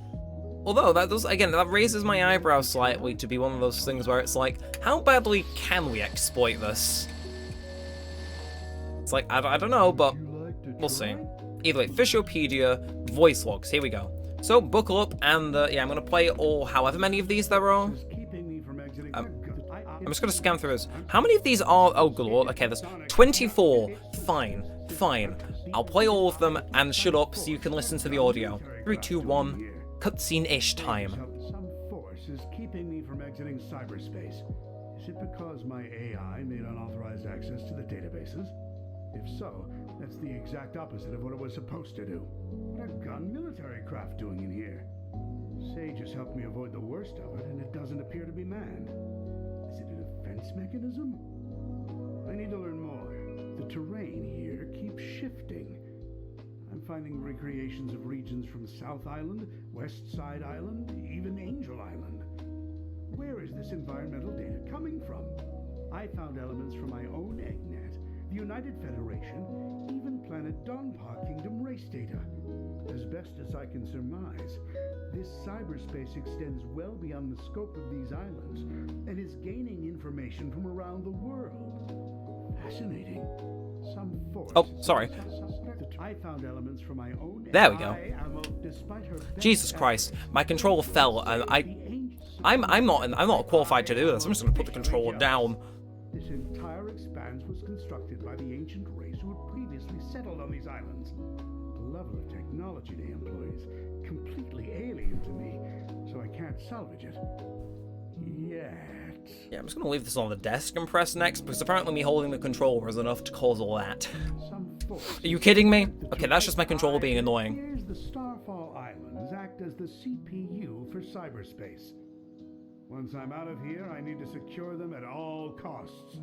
Although, that does, again, that raises my eyebrows slightly to be one of those things where it's like, how badly can we exploit this? It's like, I don't know, but we'll see. Either way, Fishopedia, voice logs, here we go. So, buckle up, and yeah, I'm going to play all, however many of these there are. I'm just going to scan through this. How many of these are, oh good lord, okay, there's 24, fine. I'll play all of them, and shut up so you can listen to the audio. 3, 2, 1... cutscene-ish time. Some force is keeping me from exiting cyberspace. Is it because my AI made unauthorized access to the databases? If so, that's the exact opposite of what it was supposed to do. What are gun military craft doing in here? Sage has helped me avoid the worst of it, and it doesn't appear to be manned. Is it a defense mechanism? I need to learn more. The terrain here keeps shifting. I'm I'm finding recreations of regions from South Island, West Side Island, even Angel Island. Where is this environmental data coming from? I found elements from my own Eggnet, the United Federation, even planet Donpa Kingdom race data. As best as I can surmise, this cyberspace extends well beyond the scope of these islands and is gaining information from around the world. Fascinating. Some force. Oh, sorry. I found elements from my own. There we go. Despite her Jesus Christ, my controller fell, and I'm not qualified to do this. I'm just gonna put the controller down. This entire expanse was constructed by the ancient race who had previously settled on these islands. The level of technology they employ is completely alien to me, so I can't salvage it. Yet. Yeah, I'm just gonna leave this on the desk and press next, because apparently me holding the controller is enough to cause all that. Are you kidding me? Okay, that's just my controller being annoying. Here's the Starfall Islands act as the CPU for cyberspace. Once I'm out of here, I need to secure them at all costs.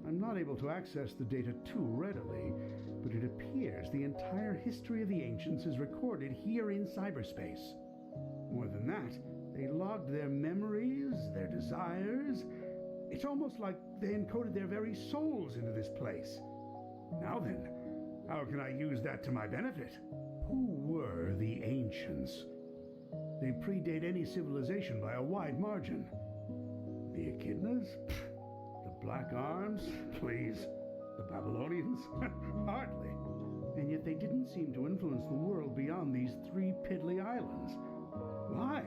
I'm not able to access the data too readily, but it appears the entire history of the ancients is recorded here in cyberspace. More than that, they logged their memories, their desires. It's almost like they encoded their very souls into this place. Now then, how can I use that to my benefit? Who were the ancients? They predate any civilization by a wide margin. The Echidnas? The Black Arms? Please. The Babylonians? Hardly. And yet they didn't seem to influence the world beyond these 3 piddly islands. Why?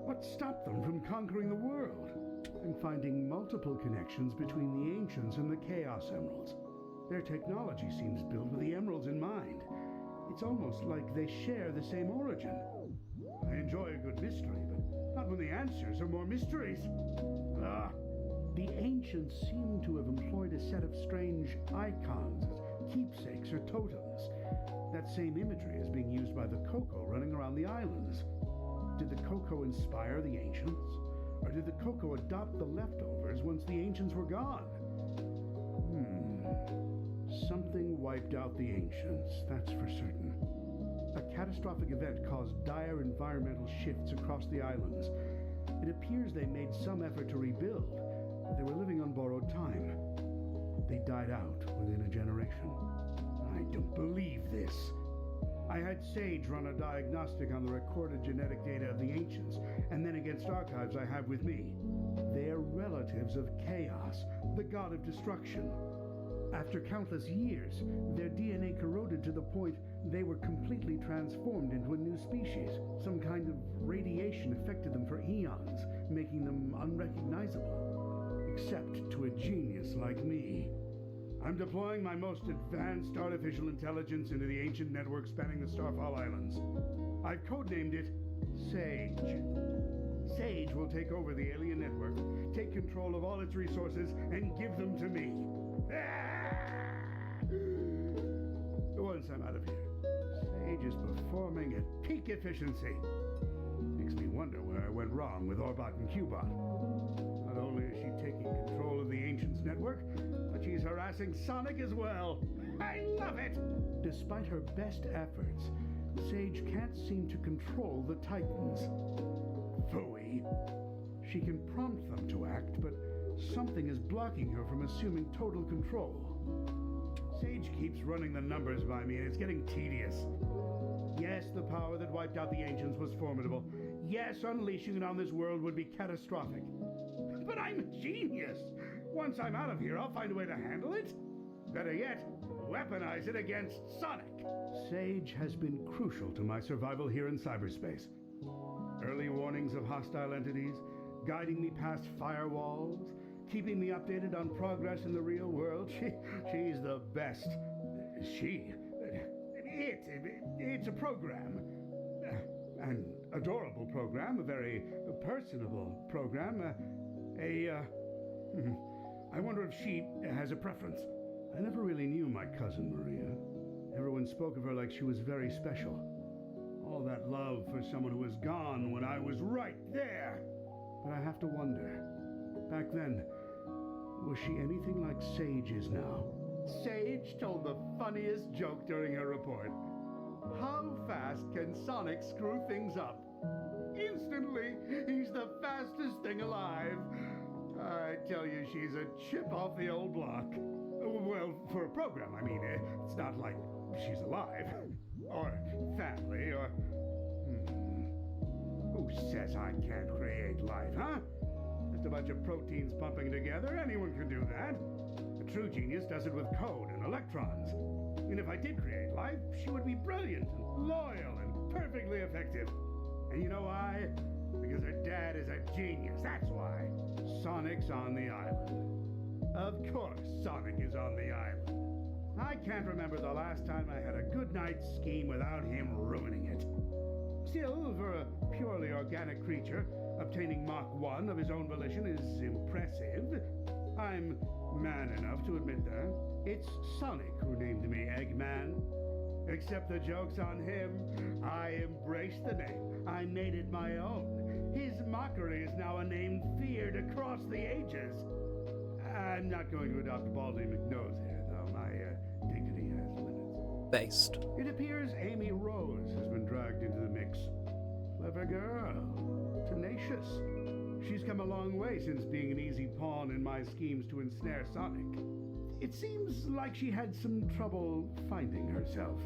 What stopped them from conquering the world? I'm finding multiple connections between the ancients and the Chaos Emeralds. Their technology seems built with the emeralds in mind. It's almost like they share the same origin. I enjoy a good mystery, but not when the answers are more mysteries. The ancients seem to have employed a set of strange icons as keepsakes or totems. That same imagery is being used by the Coco running around the islands. Did the Coco inspire the ancients? Or did the Coco adopt the leftovers once the ancients were gone? Something wiped out the ancients, that's for certain. A catastrophic event caused dire environmental shifts across the islands. It appears they made some effort to rebuild, but they were living on borrowed time. They died out within a generation. I don't believe this. I had Sage run a diagnostic on the recorded genetic data of the ancients, and then against archives I have with me. They're relatives of Chaos, the god of destruction. After countless years, their DNA corroded to the point they were completely transformed into a new species. Some kind of radiation affected them for eons, making them unrecognizable. Except to a genius like me. I'm deploying my most advanced artificial intelligence into the ancient network spanning the Starfall Islands. I've codenamed it Sage. Sage will take over the alien network, take control of all its resources, and give them to me. Once I'm out of here, Sage is performing at peak efficiency. Makes me wonder where I went wrong with Orbot and Cubot. Not only is she taking control of the Ancients network, but she's harassing Sonic as well. I love it! Despite her best efforts, Sage can't seem to control the Titans. Phooey. She can prompt them to act, but something is blocking her from assuming total control. Sage keeps running the numbers by me, and it's getting tedious. Yes, the power that wiped out the Ancients was formidable. Yes, unleashing it on this world would be catastrophic. But I'm a genius! Once I'm out of here, I'll find a way to handle it. Better yet, weaponize it against Sonic. Sage has been crucial to my survival here in cyberspace. Early warnings of hostile entities, guiding me past firewalls, keeping me updated on progress in the real world. She's the best. It's a program. An adorable program, a very personable program. I wonder if she has a preference. I never really knew my cousin Maria. Everyone spoke of her like she was very special. All that love for someone who was gone when I was right there. But I have to wonder, back then, was she anything like Sage is now? Sage told the funniest joke during her report. How fast can Sonic screw things up? Instantly, he's the fastest thing alive. I tell you, she's a chip off the old block. Well, for a program, I mean, it's not like she's alive. Or family, or... Who says I can't create life, huh? Just a bunch of proteins pumping together, anyone can do that. A true genius does it with code and electrons. And if I did create life, she would be brilliant and loyal and perfectly effective. And you know why? Because her dad is a genius, that's why. Sonic's on the island. Of course Sonic is on the island. I can't remember the last time I had a good night's scheme without him ruining it. Still, for a purely organic creature, obtaining Mach 1 of his own volition is impressive. I'm man enough to admit that. It's Sonic who named me Eggman. Except the joke's on him. I embraced the name. I made it my own. His mockery is now a name feared across the ages. I'm not going to adopt Baldy McNose here, though. My dignity has limits. Based. It appears Amy Rose has been dragged into the mix. Clever girl. Tenacious. She's come a long way since being an easy pawn in my schemes to ensnare Sonic. It seems like she had some trouble finding herself.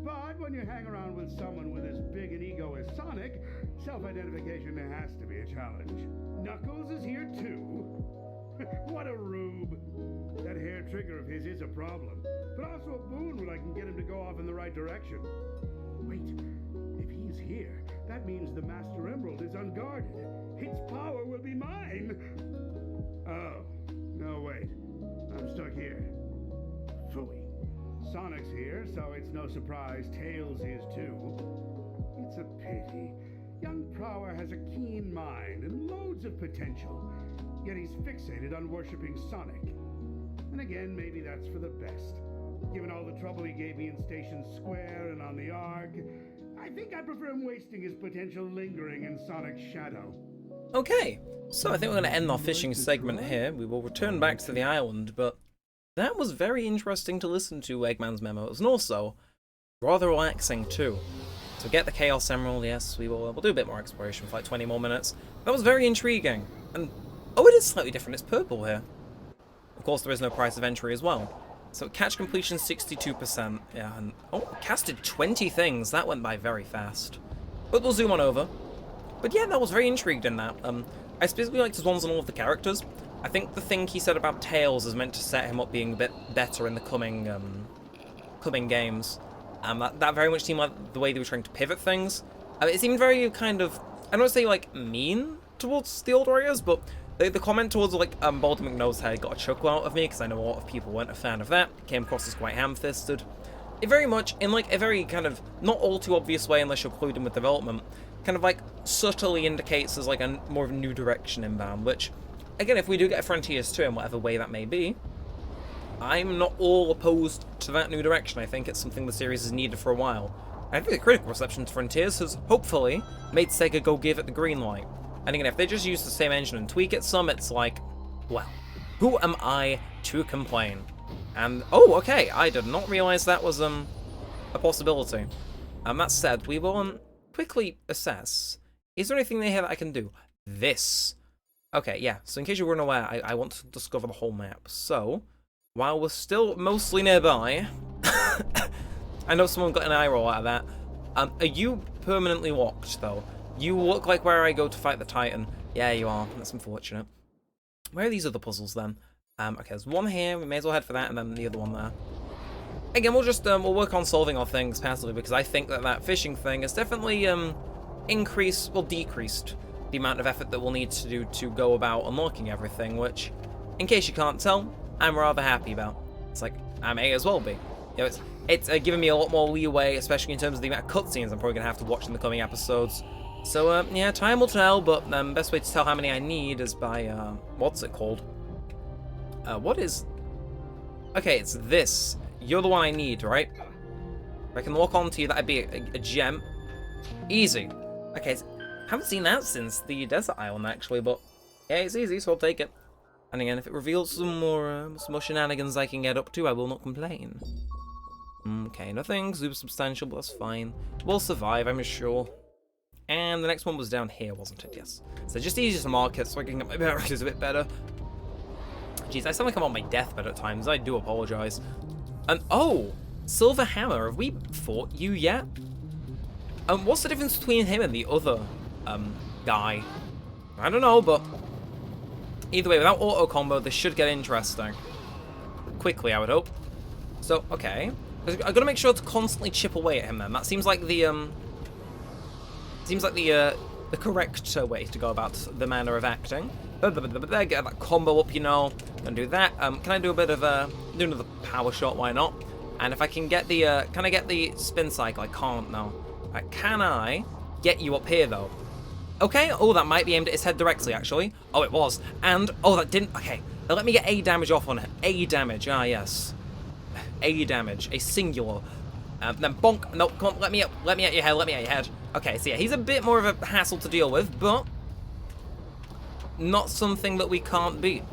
But when you hang around with someone with as big an ego as Sonic, self-identification has to be a challenge. Knuckles is here too. What a rube. That hair trigger of his is a problem, but also a boon when I can get him to go off in the right direction. Wait, if he's here, that means the Master Emerald is unguarded. Its power will be mine. Oh, no wait. I'm stuck here. Phooey. Sonic's here, so it's no surprise Tails is too. It's a pity. Young Prower has a keen mind and loads of potential, yet he's fixated on worshipping Sonic. And again, maybe that's for the best. Given all the trouble he gave me in Station Square and on the Ark, I think I prefer him wasting his potential lingering in Sonic's shadow. Okay, so I think we're going to end our fishing segment here. We will return back to the island, but that was very interesting to listen to, Eggman's Memos, and also rather relaxing too. So get the Chaos Emerald, yes, we'll do a bit more exploration for like 20 more minutes. That was very intriguing, and oh, it is slightly different, it's purple here. Of course, there is no price of entry as well. So catch completion 62%, yeah, and oh, casted 20 things, that went by very fast. But we'll zoom on over. But yeah, that was very intrigued in that. I specifically liked his ones on all of the characters. I think the thing he said about Tails is meant to set him up being a bit better in the coming games. That very much seemed like the way they were trying to pivot things. It seemed very kind of, I don't want to say like mean towards the old warriors, but the comment towards like Baldy McNosehead got a chuckle out of me because I know a lot of people weren't a fan of that. It came across as quite ham-fisted. It very much, in like a very kind of not all too obvious way unless you're clued in with development, kind of like subtly indicates as like a more of a new direction inbound, which again, if we do get a Frontiers 2 in whatever way that may be, I'm not all opposed to that new direction. I think it's something the series has needed for a while. I think the critical reception to Frontiers has hopefully made Sega go give it the green light. And again, if they just use the same engine and tweak it some, it's like, well, who am I to complain? And, oh, okay, I did not realize that was a possibility. That said, we will quickly assess. Is there anything here that I can do? This. Okay, yeah, so in case you weren't aware, I want to discover the whole map. So, while we're still mostly nearby, I know someone got an eye roll out of that. Are you permanently locked, though? You look like where I go to fight the Titan. Yeah, you are. That's unfortunate. Where are these other puzzles, then? Okay, there's one here. We may as well head for that, and then the other one there. Again, we'll just we'll work on solving our things passively, because I think that fishing thing has definitely decreased the amount of effort that we'll need to do to go about unlocking everything, which, in case you can't tell, I'm rather happy about. It's like, I may as well be. You know, it's given me a lot more leeway, especially in terms of the amount of cutscenes I'm probably going to have to watch in the coming episodes. So, yeah, time will tell, but best way to tell how many I need is by, what's it called? What is... Okay, it's this. You're the one I need, right? If I can lock onto you, that'd be a gem. Easy. Okay, haven't seen that since the desert island, actually, but yeah, it's easy, so I'll take it. And again, if it reveals some more shenanigans I can get up to, I will not complain. Okay, nothing super substantial, but that's fine. We'll survive, I'm sure. And the next one was down here, wasn't it? Yes. So just easier to mark it so I can get my bearings a bit better. Jeez, I sound like I'm on my deathbed at times. I do apologize. And oh, Silver Hammer. Have we fought you yet? What's the difference between him and the other guy? I don't know, but either way, without auto combo, this should get interesting. Quickly, I would hope. So, okay. I've got to make sure to constantly chip away at him then. That seems like the correct way to go about the manner of acting. Get that combo up, you know. Gonna do that. Can I do a bit of do another power shot? Why not? And if I can get the can I get the spin cycle? I can't now. Right, can I get you up here though? Okay. Oh, that might be aimed at his head directly actually. Oh, it was. And oh, that didn't. Okay. Now let me get A damage off on it. A damage. Ah, yes. A damage. A singular. Then bonk. No, come on. Let me up. Let me at your head. Let me at your head. Okay. So yeah, he's a bit more of a hassle to deal with, but not something that we can't beat.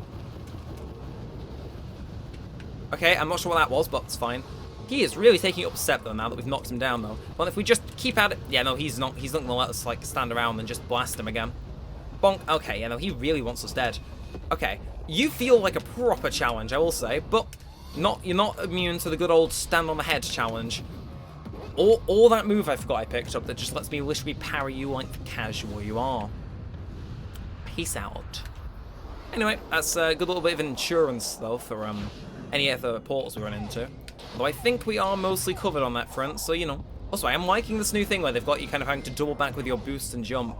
Okay, I'm not sure what that was, but it's fine. He is really taking up a step though now that we've knocked him down though. Well, if we just keep at it, yeah, no, he's not gonna let us like stand around and just blast him again. Bonk. Okay, yeah, no, he really wants us dead. Okay, you feel like a proper challenge, I will say, but you're not immune to the good old stand on the head challenge. Or that move I forgot I picked up that just lets me literally parry you like the casual you are. Peace out. Anyway, that's a good little bit of insurance though for any other portals we run into. Although I think we are mostly covered on that front, so you know. Also, I'm liking this new thing where they've got you kind of having to double back with your boost and jump.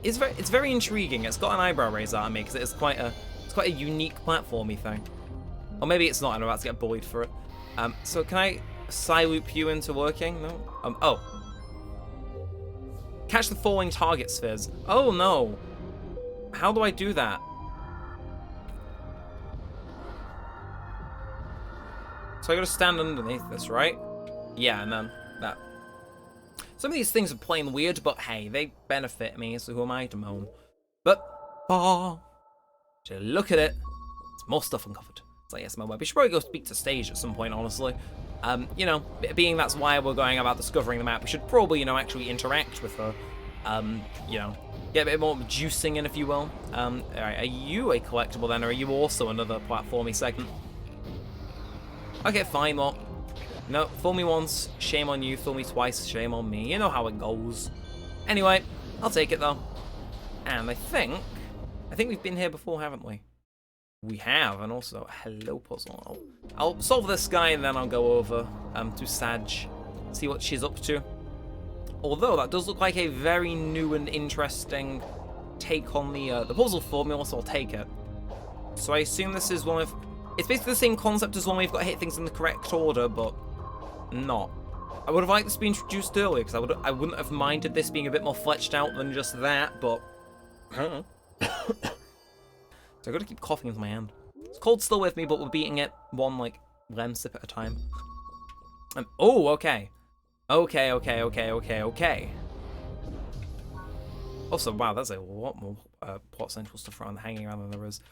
It's very intriguing. It's got an eyebrow raise out of me because it's quite a unique platformy thing. Or maybe it's not. I'm about to get bullied for it. So can I Psy-loop you into working? No. Oh. Catch the falling target spheres. Oh no. How do I do that? So I gotta stand underneath this, right? Yeah, and then that. Some of these things are plain weird, but hey, they benefit me, so who am I to moan? But, look at it. It's more stuff uncovered. It's like, yes, my web. We should probably go speak to Stage at some point, honestly. You know, being that's why we're going about discovering the map, we should probably, you know, actually interact with her. You know, get a bit more juicing in, if you will. Alright, are you a collectible then, or are you also another platformy segment? Okay, fine, well, no, fool me once, shame on you, fool me twice, shame on me. You know how it goes. Anyway, I'll take it though. And I think we've been here before, haven't we? We have, and also, hello puzzle. I'll solve this guy and then I'll go over to Sag, see what she's up to. Although that does look like a very new and interesting take on the puzzle formula, so I'll take it. So I assume this is one of... It's basically the same concept as one we've got to hit things in the correct order, but not. I would have liked this to be introduced earlier, because I wouldn't have minded this being a bit more fleshed out than just that, but... So I've got to keep coughing into my hand. It's cold still with me, but we're beating it one, like, lem sip at a time. Oh, okay. Okay. Also, wow, there's a lot more plot central stuff around hanging around than there is.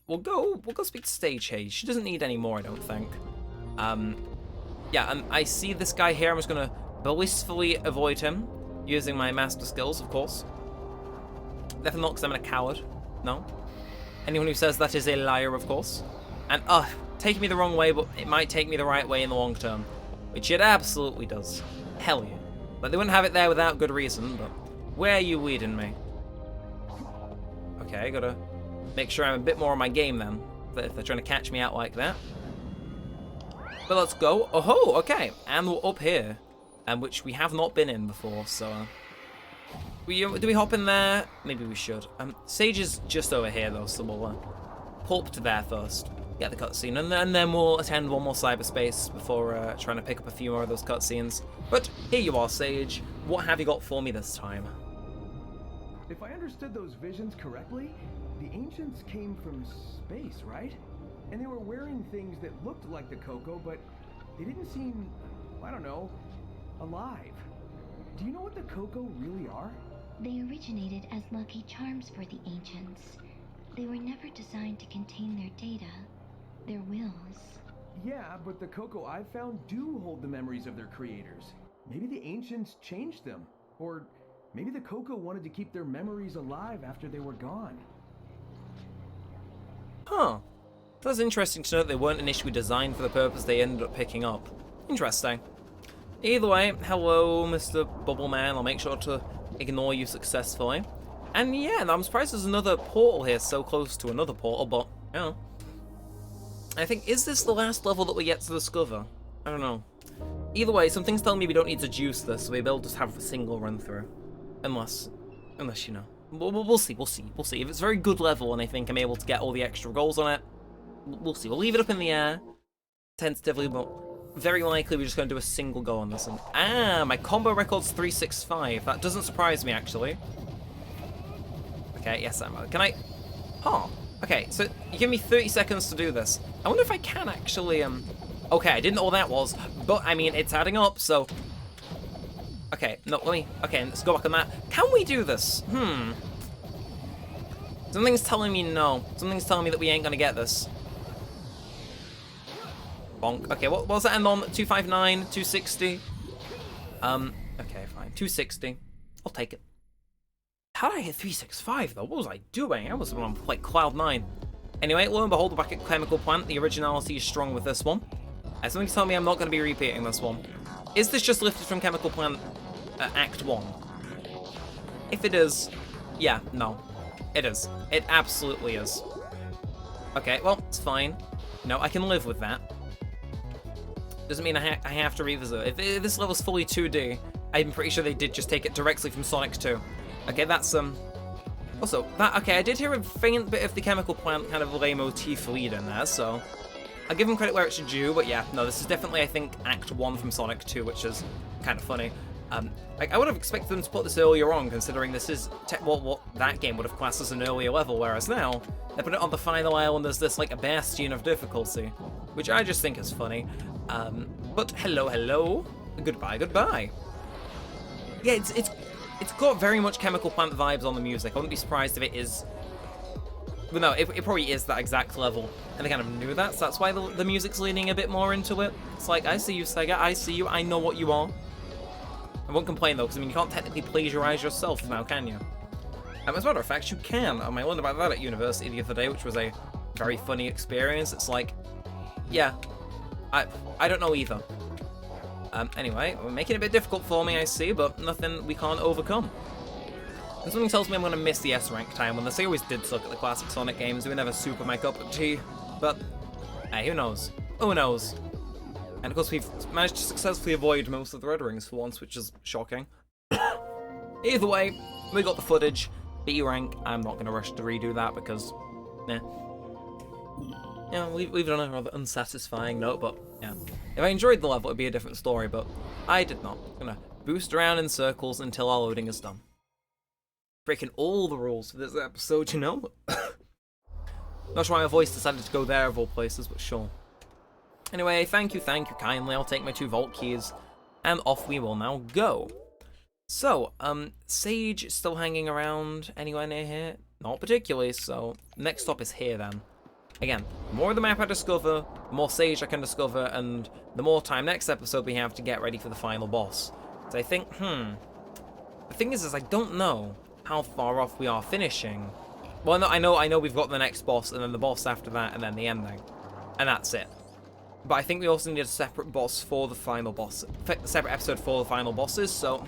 We'll go speak to Stagehage. She doesn't need any more, I don't think. Yeah, I see this guy here. I'm just gonna blissfully avoid him using my master skills, of course. Definitely not because I'm a coward. No. Anyone who says that is a liar, of course. And take me the wrong way, but it might take me the right way in the long term, which it absolutely does. Hell yeah. But they wouldn't have it there without good reason. But where are you leading me? Okay, I gotta make sure I'm a bit more on my game then, if they're trying to catch me out like that. But let's go. Oh, okay. And we're up here, which we have not been in before, so... do we hop in there? Maybe we should. Sage is just over here, though, so we'll pull up to there first. Get the cutscene, and then we'll attend one more cyberspace before trying to pick up a few more of those cutscenes. But here you are, Sage. What have you got for me this time? If I understood those visions correctly, the ancients came from space, right? And they were wearing things that looked like the Coco, but they didn't seem, I don't know, alive. Do you know what the Coco really are? They originated as lucky charms for the ancients. They were never designed to contain their data, their wills. Yeah, but the Coco I've found do hold the memories of their creators. Maybe the ancients changed them. Or maybe the Coco wanted to keep their memories alive after they were gone. Huh. That's interesting to note they weren't initially designed for the purpose they ended up picking up. Interesting. Either way, hello, Mr. Bubble Man. I'll make sure to ignore you successfully. And yeah, I'm surprised there's another portal here so close to another portal, but, you know. I think, is this the last level that we get to discover? I don't know. Either way, something's telling me we don't need to juice this, so maybe I'll just have a single run through. Unless, you know. We'll see. If it's a very good level and I think I'm able to get all the extra goals on it, we'll see. We'll leave it up in the air, tentatively, but very likely we're just going to do a single go on this one. Ah, my combo record's 365. That doesn't surprise me, actually. Okay, yes, can I... Huh. Okay, so you give me 30 seconds to do this. I wonder if I can actually, Okay, I didn't know what that was, but, I mean, it's adding up, so... Okay, no, okay, let's go back on that. Can we do this? Something's telling me no. Something's telling me that we ain't gonna get this. Bonk. Okay, what was that end on? 259, 260? Okay, fine. 260. I'll take it. How did I hit 365, though? What was I doing? I was on, like, cloud 9. Anyway, lo and behold, we're back at Chemical Plant. The originality is strong with this one. Something's telling me I'm not going to be repeating this one. Is this just lifted from Chemical Plant Act 1? If it is, yeah, no. It is. It absolutely is. Okay, well, it's fine. No, I can live with that. Doesn't mean I have to revisit it. If this level's fully 2D, I'm pretty sure they did just take it directly from Sonic 2. Okay, that's, also, that, okay, I did hear a faint bit of the Chemical Plant kind of leitmotif lead in there, so... I'll give them credit where it's due, but yeah, no, this is definitely, I think, Act 1 from Sonic 2, which is kind of funny. I would have expected them to put this earlier on, considering this is what that game would have classed as an earlier level, whereas now, they put it on the final island as this, like, a bastion of difficulty, which I just think is funny. But hello, goodbye. Yeah, it's got very much Chemical Plant vibes on the music. I wouldn't be surprised if it is... Well, no, it probably is that exact level, and they kind of knew that, so that's why the music's leaning a bit more into it. It's like, I see you, Sega, I see you, I know what you are. I won't complain, though, because, I mean, you can't technically plagiarize yourself now, can you? As a matter of fact, you can. I learned about that at university the other day, which was a very funny experience. It's like, yeah, I don't know either. Anyway, we're making it a bit difficult for me, I see, but nothing we can't overcome. And something tells me I'm going to miss the S-rank time, when they always did suck at the classic Sonic games. They were never super my cup of tea, but hey, who knows? Who knows? And of course, we've managed to successfully avoid most of the red rings for once, which is shocking. Either way, we got the footage. B rank. I'm not going to rush to redo that because, yeah. Yeah, we've done a rather unsatisfying note, but yeah. If I enjoyed the level, it'd be a different story, but I did not. I'm going to boost around in circles until our loading is done. Breaking all the rules for this episode, you know? Not sure why my voice decided to go there of all places, but sure. Anyway, thank you kindly. I'll take my 2 vault keys, and off we will now go. So, Sage is still hanging around anywhere near here? Not particularly, so next stop is here then. Again, the more of the map I discover, the more Sage I can discover, and the more time next episode we have to get ready for the final boss. So I think, the thing is I don't know how far off we are finishing. Well, no, I know we've got the next boss, and then the boss after that, and then the ending. And that's it. But I think we also need a separate boss for the final boss. A separate episode for the final bosses, so,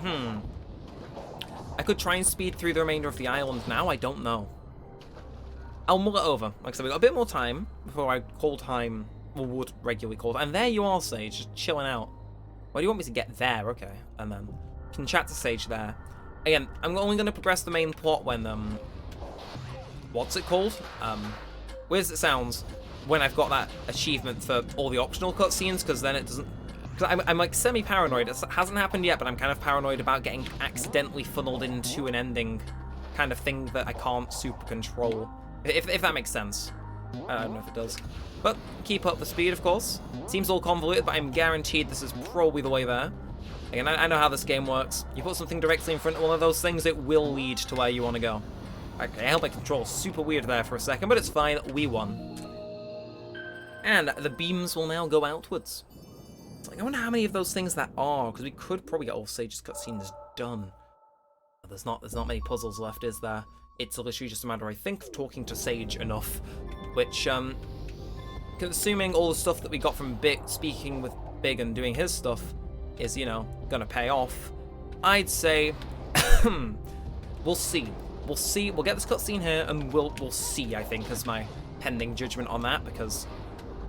I could try and speed through the remainder of the island now, I don't know. I'll mull it over. Like I said, we've got a bit more time before I call time, well, would regularly call time. And there you are, Sage, just chilling out. Why do you want me to get there? Okay, and then can chat to Sage there. Again, I'm only going to progress the main plot when, what's it called? Weird as it sounds, when I've got that achievement for all the optional cutscenes, because then it doesn't... Because I'm like semi-paranoid. It hasn't happened yet, but I'm kind of paranoid about getting accidentally funneled into an ending kind of thing that I can't super control. If that makes sense. I don't know if it does. But keep up the speed, of course. Seems all convoluted, but I'm guaranteed this is probably the way there. Again, I know how this game works. You put something directly in front of one of those things, it will lead to where you want to go. Okay, I held my control super weird there for a second, but it's fine. We won. And the beams will now go outwards. It's like, I wonder how many of those things that are, because we could probably get all Sage's cutscenes done. But there's not many puzzles left, is there? It's literally just a matter, I think, of talking to Sage enough, which, consuming all the stuff that we got from speaking with Big and doing his stuff is, you know, gonna pay off. I'd say, we'll see. We'll see. We'll get this cutscene here, and we'll see, I think, as my pending judgment on that, because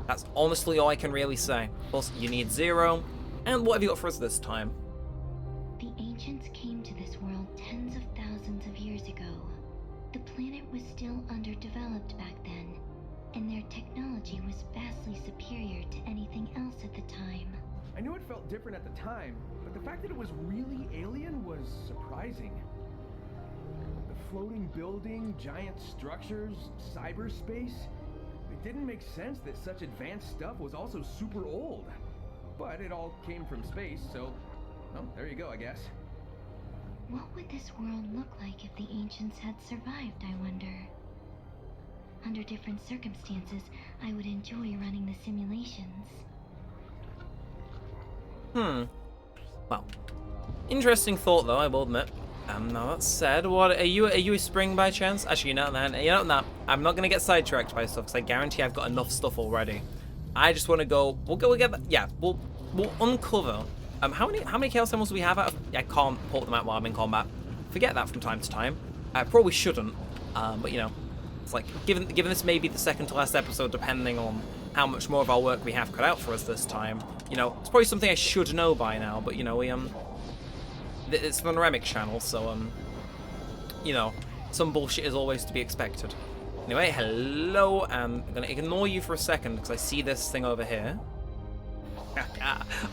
that's honestly all I can really say. Plus, you need 0, and what have you got for us this time? The ancients came to this world tens of thousands of years ago. The planet was still underdeveloped back then, and their technology was vastly superior to anything else at the time. I knew it felt different at the time, but the fact that it was really alien was surprising. The floating building, giant structures, cyberspace. It didn't make sense that such advanced stuff was also super old. But it all came from space, so, well, there you go, I guess. What would this world look like if the ancients had survived, I wonder? Under different circumstances, I would enjoy running the simulations. Well, interesting thought, though, I will admit. Now that said, what are you a spring by chance? Actually, I'm not gonna get sidetracked by stuff because I guarantee I've got enough stuff already. I just want to go. We'll go get that. Yeah, we'll uncover. How many chaos emeralds do we have? I can't port them out while I'm in combat. Forget that from time to time. I probably shouldn't. But you know, it's like given this may be the second to last episode, depending on how much more of our work we have cut out for us this time. You know, it's probably something I should know by now. But you know, it's the Neremik channel, so you know, some bullshit is always to be expected. Anyway, hello, I'm gonna ignore you for a second because I see this thing over here.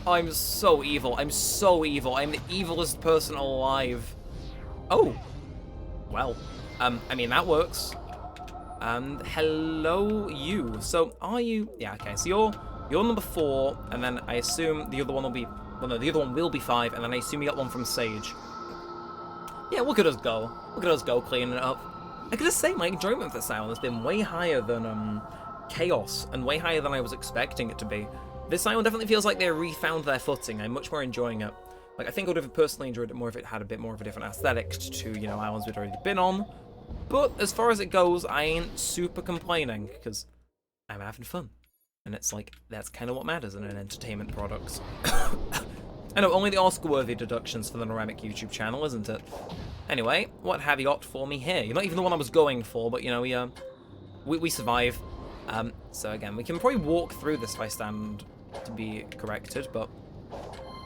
I'm so evil. I'm so evil. I'm the evilest person alive. Oh, well, I mean that works. Hello, you. So are you? Yeah, okay. So you're number 4, and then I assume the other one will be. Well, no, the other one will be 5, and then I assume you got one from Sage. Yeah, look at us go. Look at us go cleaning it up. I gotta say, my enjoyment of this island has been way higher than Chaos, and way higher than I was expecting it to be. This island definitely feels like they refound their footing. I'm much more enjoying it. Like, I think I would have personally enjoyed it more if it had a bit more of a different aesthetic to, you know, islands we'd already been on. But as far as it goes, I ain't super complaining, because I'm having fun. And it's like, that's kind of what matters in an entertainment product. I know, only the Oscar-worthy deductions for the Neremik YouTube channel, isn't it? Anyway, what have you got for me here? You're not even the one I was going for, but, you know, we survive. So again, we can probably walk through this if I stand to be corrected, but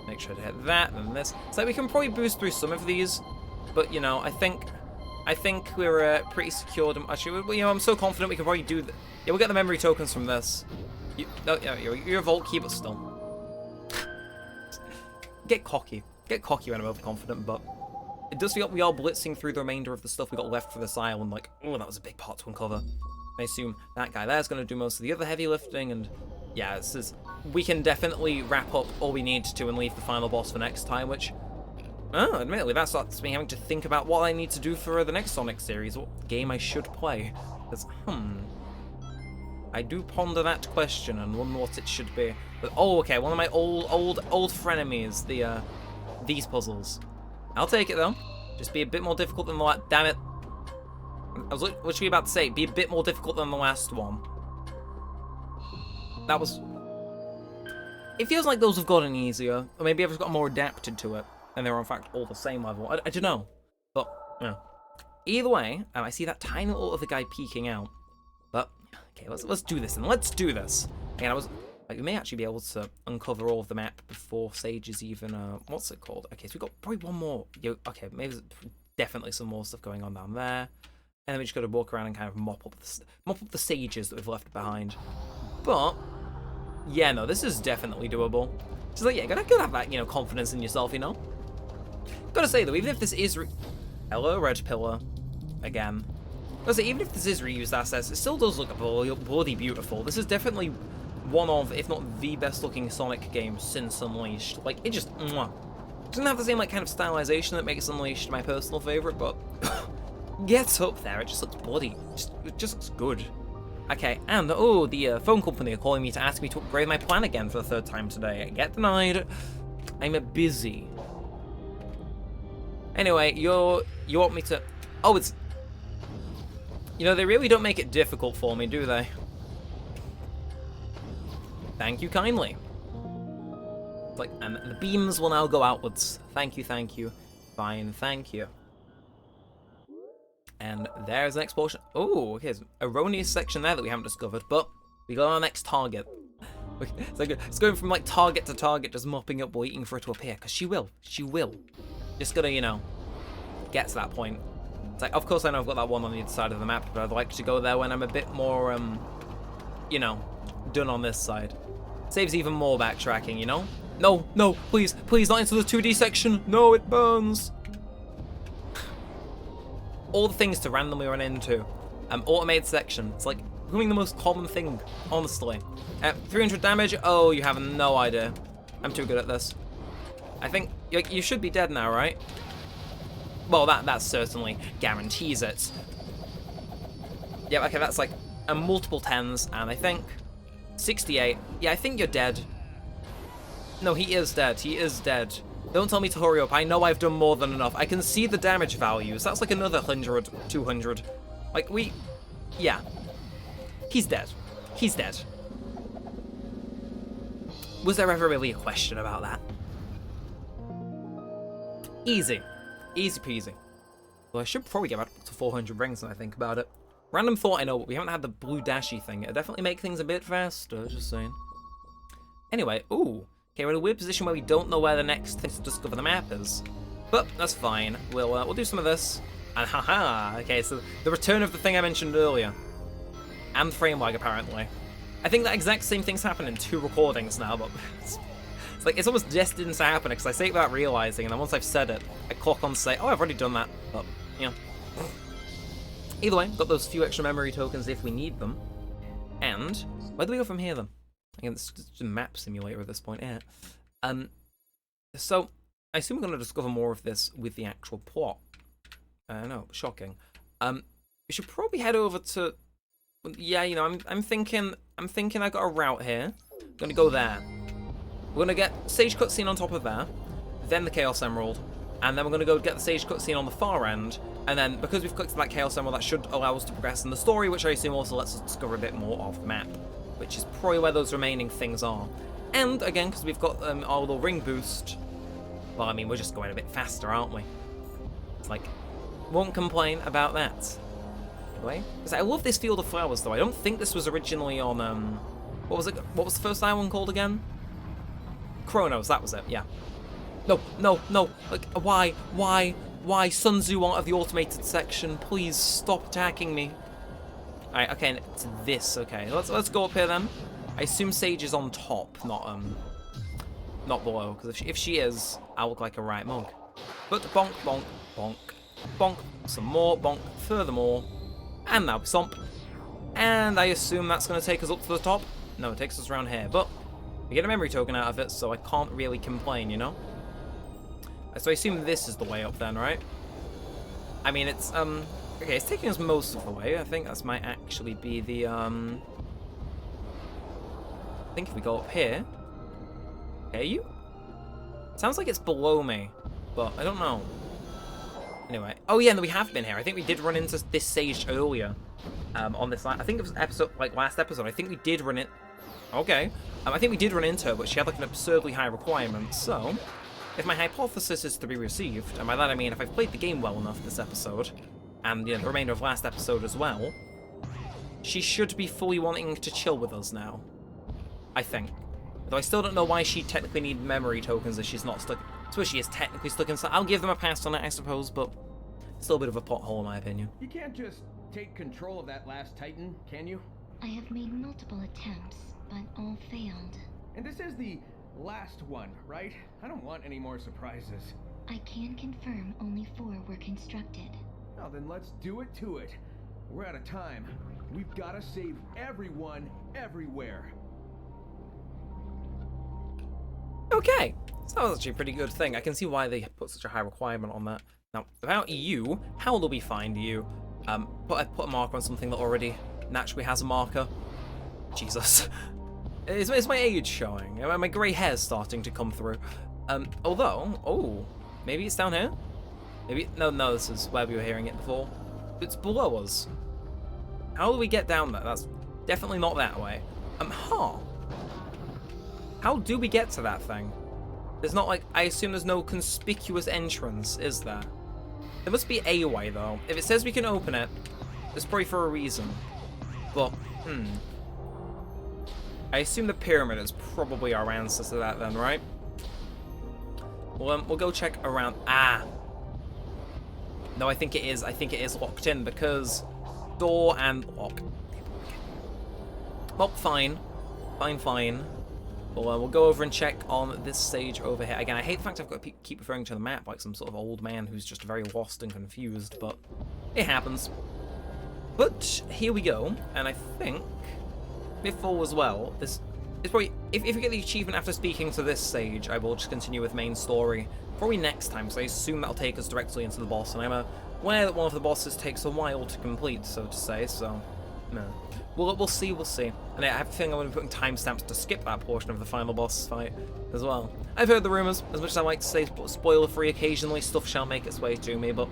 make sure to hit that and this. So we can probably boost through some of these, but, you know, I think we're pretty secured. Actually, you know, I'm so confident we can probably do yeah, we'll get the memory tokens from this. You're a vault key, but still. Get cocky. Get cocky when I'm overconfident, but it does feel like we are blitzing through the remainder of the stuff we got left for this island. Like, oh, that was a big part to uncover. I assume that guy there's going to do most of the other heavy lifting, and yeah, we can definitely wrap up all we need to and leave the final boss for next time, which, admittedly, that starts me having to think about what I need to do for the next Sonic series, what game I should play. Because, I do ponder that question and wonder what it should be. But, oh, okay, one of my old frenemies, these puzzles. I'll take it, though. Just be a bit more difficult than the last. Damn it. I was literally about to say, be a bit more difficult than the last one. That was... It feels like those have gotten easier, or maybe I've just got more adapted to it, and they're in fact all the same level. I don't know. But, yeah. Either way, I see that tiny little other guy peeking out. But, okay, let's do this, and let's do this. Again, like, we may actually be able to uncover all of the map before Sage is even, what's it called? Okay, so we've got probably one more. Okay, maybe there's definitely some more stuff going on down there. And then we just got to walk around and kind of mop up the sages that we've left behind. But, yeah, no, this is definitely doable. Just like, yeah, gotta have that, you know, confidence in yourself, you know? Gotta say, though, even if this is... Hello, Red Pillar. Again. Gotta say, even if this is reused assets, it still does look bloody beautiful. This is definitely one of, if not the best-looking Sonic game since Unleashed. Like, it just... Mwah. It doesn't have the same, like, kind of stylization that makes Unleashed my personal favorite, but... gets up there, it just looks bloody. It just looks good. Okay, and oh, the phone company are calling me to ask me to upgrade my plan again for the 3rd time today. I get denied. I'm busy. Anyway, you want me to... Oh, it's... You know, they really don't make it difficult for me, do they? Thank you kindly. Like, and the beams will now go outwards. Thank you, thank you. Fine, thank you. And there's an explosion. Oh, okay, there's an erroneous section there that we haven't discovered, but we got our next target. It's going from like target to target, just mopping up, waiting for it to appear, because she will. She will. Just gotta, you know, get to that point. It's like, of course I know I've got that one on the other side of the map, but I'd like to go there when I'm a bit more, you know, done on this side. Saves even more backtracking, you know? No, no, please, please, not into the 2D section. No, it burns. All the things to randomly run into. Automated section. It's like becoming the most common thing, honestly. 300 damage. Oh, you have no idea. I'm too good at this. I think you should be dead now, right? Well, that certainly guarantees it. Yeah, okay, that's like a multiple 10s, and I think 68. Yeah, I think you're dead. No, he is dead. He is dead. Don't tell me to hurry up. I know I've done more than enough. I can see the damage values. That's like another 100, 200. Like, yeah. He's dead. He's dead. Was there ever really a question about that? Easy. Easy peasy. Well, I should probably get back to 400 rings when I think about it. Random thought, I know, but we haven't had the blue dashy thing. It'll definitely make things a bit faster, just saying. Anyway, ooh. Okay, we're in a weird position where we don't know where the next thing to discover the map is. But that's fine. We'll do some of this. And haha, okay, so the return of the thing I mentioned earlier. And frame lag, apparently. I think that exact same thing's happened in 2 recordings now, but it's like, it's almost destined to happen, because I say it without realizing, and then once I've said it, I clock on to say, oh, I've already done that. But, yeah. Either way, got those few extra memory tokens if we need them. And, where do we go from here, then? Again, it's just a map simulator at this point, yeah. So, I assume we're going to discover more of this with the actual plot. No, shocking. We should probably head over to... Yeah, you know, I'm thinking I got a route here. I'm going to go there. We're going to get Sage Cutscene on top of there, then the Chaos Emerald, and then we're going to go get the Sage Cutscene on the far end, and then, because we've clicked that Chaos Emerald, that should allow us to progress in the story, which I assume also lets us discover a bit more of the map, which is probably where those remaining things are. And, again, because we've got our little ring boost, well, I mean, we're just going a bit faster, aren't we? It's like, won't complain about that. Anyway, because I love this Field of Flowers, though. I don't think this was originally on, what was it? What was the first island called again? Chronos, that was it, yeah. No, no, no. Like, why? Sun Tzu out of the automated section. Please stop attacking me. Alright, okay, it's this, okay. Let's go up here then. I assume Sage is on top, not below, because if she is, I'll look like a right mug. But bonk, bonk, bonk, bonk, some more, bonk, furthermore, and now Somp. And I assume that's going to take us up to the top. No, it takes us around here, but we get a memory token out of it, so I can't really complain, you know? So I assume this is the way up then, right? I mean, it's, okay, it's taking us most of the way. I think that might actually be the, I think if we go up here... Okay, you? Sounds like it's below me, but I don't know. Anyway, oh yeah, and we have been here. I think we did run into this Sage earlier, on this, I think it was episode, like last episode. I think we did run it. Okay, I think we did run into her, but she had like an absurdly high requirement. So, if my hypothesis is to be received, and by that I mean if I've played the game well enough this episode, and you know, the remainder of last episode as well, she should be fully wanting to chill with us now. I think. Though I still don't know why she technically needs memory tokens if she's not stuck. So she is technically stuck inside. I'll give them a pass on it, I suppose, but still a bit of a pothole in my opinion. You can't just take control of that last Titan, can you? I have made multiple attempts, but all failed. And this is the last one, right? I don't want any more surprises. I can confirm only 4 were constructed. Now then, let's do it to it. We're out of time. We've got to save everyone, everywhere. Okay, so that was actually a pretty good thing. I can see why they put such a high requirement on that. Now, about you, how will we find you? Put a marker on something that already naturally has a marker. Jesus. Is my age showing? My grey hair's starting to come through. Although, oh, maybe it's down here? Maybe, no, this is where we were hearing it before. It's below us. How do we get down there? That's definitely not that way. How do we get to that thing? There's not like, I assume there's no conspicuous entrance, is there? There must be a way though. If it says we can open it, it's probably for a reason. But, I assume the pyramid is probably our answer to that then, right? Well, we'll go check around. No, I think it is. I think it is locked in because door and lock. Well, fine. Fine. We'll go over and check on this stage over here. Again, I hate the fact I've got to keep referring to the map like some sort of old man who's just very lost and confused, but it happens. But here we go, and I think before as well, this is probably, if you get the achievement after speaking to this stage, I will just continue with main story probably next time, so I assume that'll take us directly into the boss, and I'm aware that one of the bosses takes a while to complete, so to say, so no. We'll see. And I have a feeling I'm going to be putting timestamps to skip that portion of the final boss fight as well. I've heard the rumours, as much as I like to say spoiler-free occasionally, stuff shall make its way to me, but